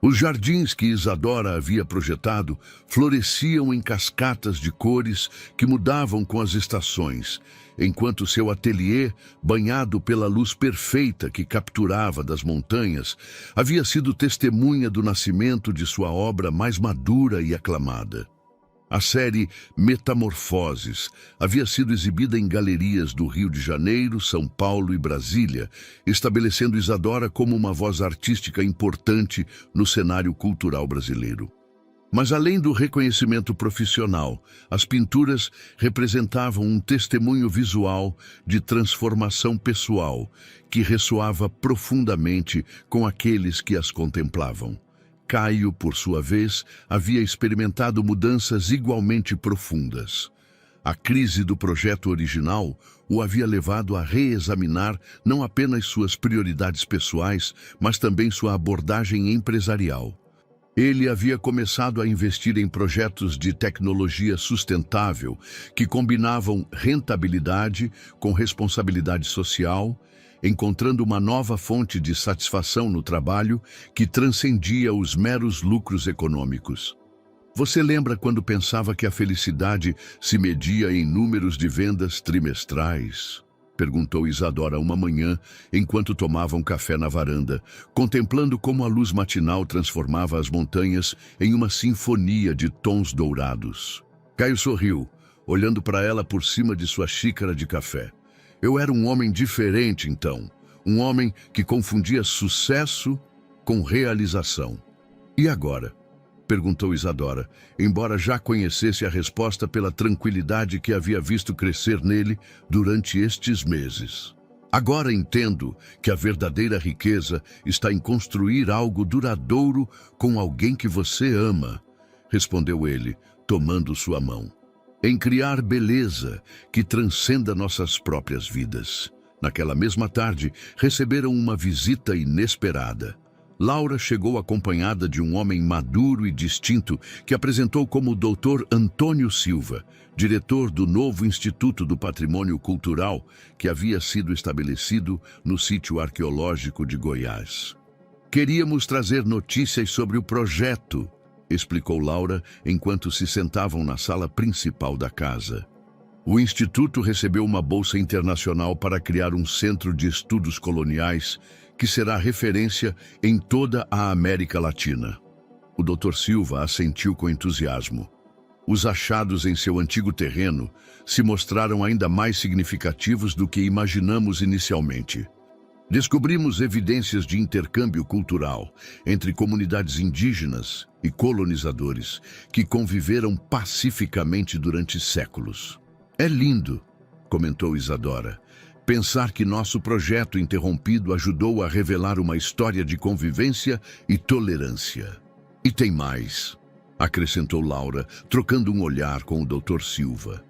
Os jardins que Isadora havia projetado floresciam em cascatas de cores que mudavam com as estações, enquanto seu ateliê, banhado pela luz perfeita que capturava das montanhas, havia sido testemunha do nascimento de sua obra mais madura e aclamada. A série Metamorfoses havia sido exibida em galerias do Rio de Janeiro, São Paulo e Brasília, estabelecendo Isadora como uma voz artística importante no cenário cultural brasileiro. Mas além do reconhecimento profissional, as pinturas representavam um testemunho visual de transformação pessoal que ressoava profundamente com aqueles que as contemplavam. Caio, por sua vez, havia experimentado mudanças igualmente profundas. A crise do projeto original o havia levado a reexaminar não apenas suas prioridades pessoais, mas também sua abordagem empresarial. Ele havia começado a investir em projetos de tecnologia sustentável que combinavam rentabilidade com responsabilidade social, encontrando uma nova fonte de satisfação no trabalho que transcendia os meros lucros econômicos. Você lembra quando pensava que a felicidade se media em números de vendas trimestrais? Perguntou Isadora uma manhã, enquanto tomavam café na varanda, contemplando como a luz matinal transformava as montanhas em uma sinfonia de tons dourados. Caio sorriu, olhando para ela por cima de sua xícara de café. Eu era um homem diferente então, Um homem que confundia sucesso com realização. E agora? Perguntou Isadora, embora já conhecesse a resposta pela tranquilidade que havia visto crescer nele durante estes meses. Agora entendo que a verdadeira riqueza está em construir algo duradouro com alguém que você ama, respondeu ele, tomando sua mão. Em criar beleza que transcenda nossas próprias vidas. Naquela mesma tarde, receberam uma visita inesperada. Laura chegou acompanhada de um homem maduro e distinto que apresentou como o Dr. Antônio Silva, diretor do novo Instituto do Patrimônio Cultural que havia sido estabelecido no sítio arqueológico de Goiás. Queríamos trazer notícias sobre o projeto, explicou Laura enquanto se sentavam na sala principal da casa. O Instituto recebeu uma bolsa internacional para criar um centro de estudos coloniais que será referência em toda a América Latina. O Dr. Silva assentiu com entusiasmo. Os achados em seu antigo terreno se mostraram ainda mais significativos do que imaginamos inicialmente. Descobrimos evidências de intercâmbio cultural entre comunidades indígenas e colonizadores que conviveram pacificamente durante séculos. É lindo, comentou Isadora. Pensar que nosso projeto interrompido ajudou a revelar uma história de convivência e tolerância. E tem mais, acrescentou Laura, trocando um olhar com o Dr. Silva.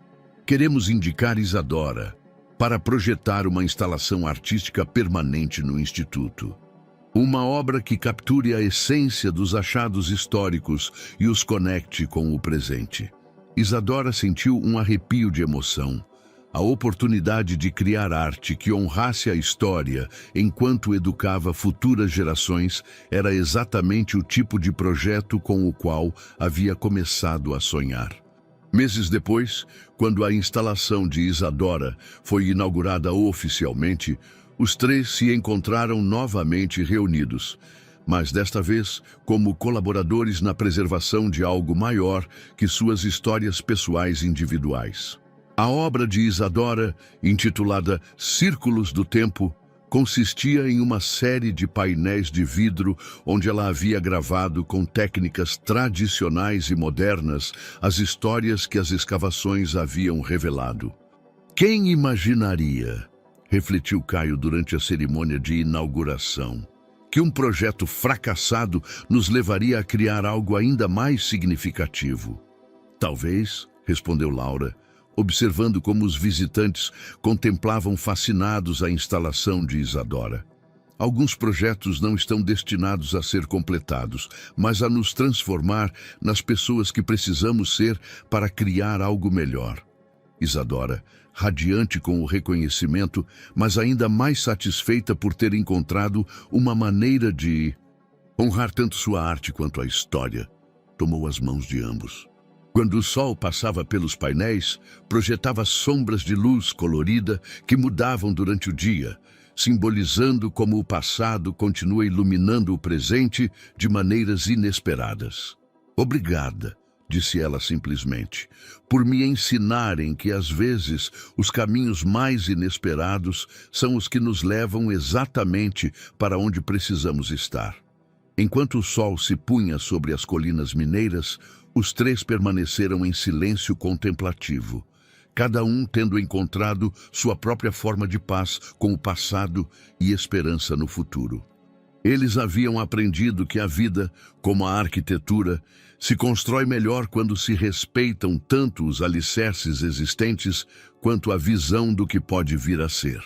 Queremos indicar Isadora para projetar uma instalação artística permanente no Instituto. Uma obra que capture a essência dos achados históricos e os conecte com o presente. Isadora sentiu um arrepio de emoção. A oportunidade de criar arte que honrasse a história enquanto educava futuras gerações era exatamente o tipo de projeto com o qual havia começado a sonhar. Meses depois, quando a instalação de Isadora foi inaugurada oficialmente, os três se encontraram novamente reunidos, mas desta vez como colaboradores na preservação de algo maior que suas histórias pessoais individuais. A obra de Isadora, intitulada Círculos do Tempo, consistia em uma série de painéis de vidro onde ela havia gravado com técnicas tradicionais e modernas as histórias que as escavações haviam revelado. Quem imaginaria, refletiu Caio durante a cerimônia de inauguração, que um projeto fracassado nos levaria a criar algo ainda mais significativo? Talvez, respondeu Laura, observando como os visitantes contemplavam fascinados a instalação de Isadora. Alguns projetos não estão destinados a ser completados, mas a nos transformar nas pessoas que precisamos ser para criar algo melhor. Isadora, radiante com o reconhecimento, mas ainda mais satisfeita por ter encontrado uma maneira de honrar tanto sua arte quanto a história, tomou as mãos de ambos. Quando o sol passava pelos painéis, projetava sombras de luz colorida que mudavam durante o dia, simbolizando como o passado continua iluminando o presente de maneiras inesperadas. Obrigada, disse ela simplesmente, por me ensinarem que às vezes os caminhos mais inesperados são os que nos levam exatamente para onde precisamos estar. Enquanto o sol se punha sobre as colinas mineiras, os três permaneceram em silêncio contemplativo, cada um tendo encontrado sua própria forma de paz com o passado e esperança no futuro. Eles haviam aprendido que a vida, como a arquitetura, se constrói melhor quando se respeitam tanto os alicerces existentes quanto a visão do que pode vir a ser.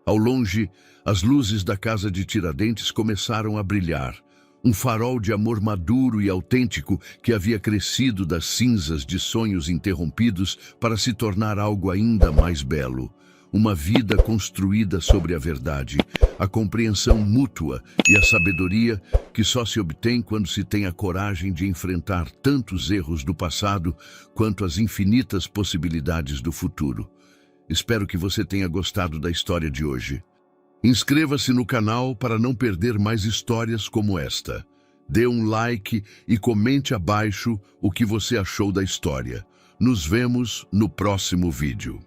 Ao longe, as luzes da casa de Tiradentes começaram a brilhar, um farol de amor maduro e autêntico que havia crescido das cinzas de sonhos interrompidos para se tornar algo ainda mais belo. Uma vida construída sobre a verdade, a compreensão mútua e a sabedoria que só se obtém quando se tem a coragem de enfrentar tantos erros do passado quanto as infinitas possibilidades do futuro. Espero que você tenha gostado da história de hoje. Inscreva-se no canal para não perder mais histórias como esta. Dê um like e comente abaixo o que você achou da história. Nos vemos no próximo vídeo.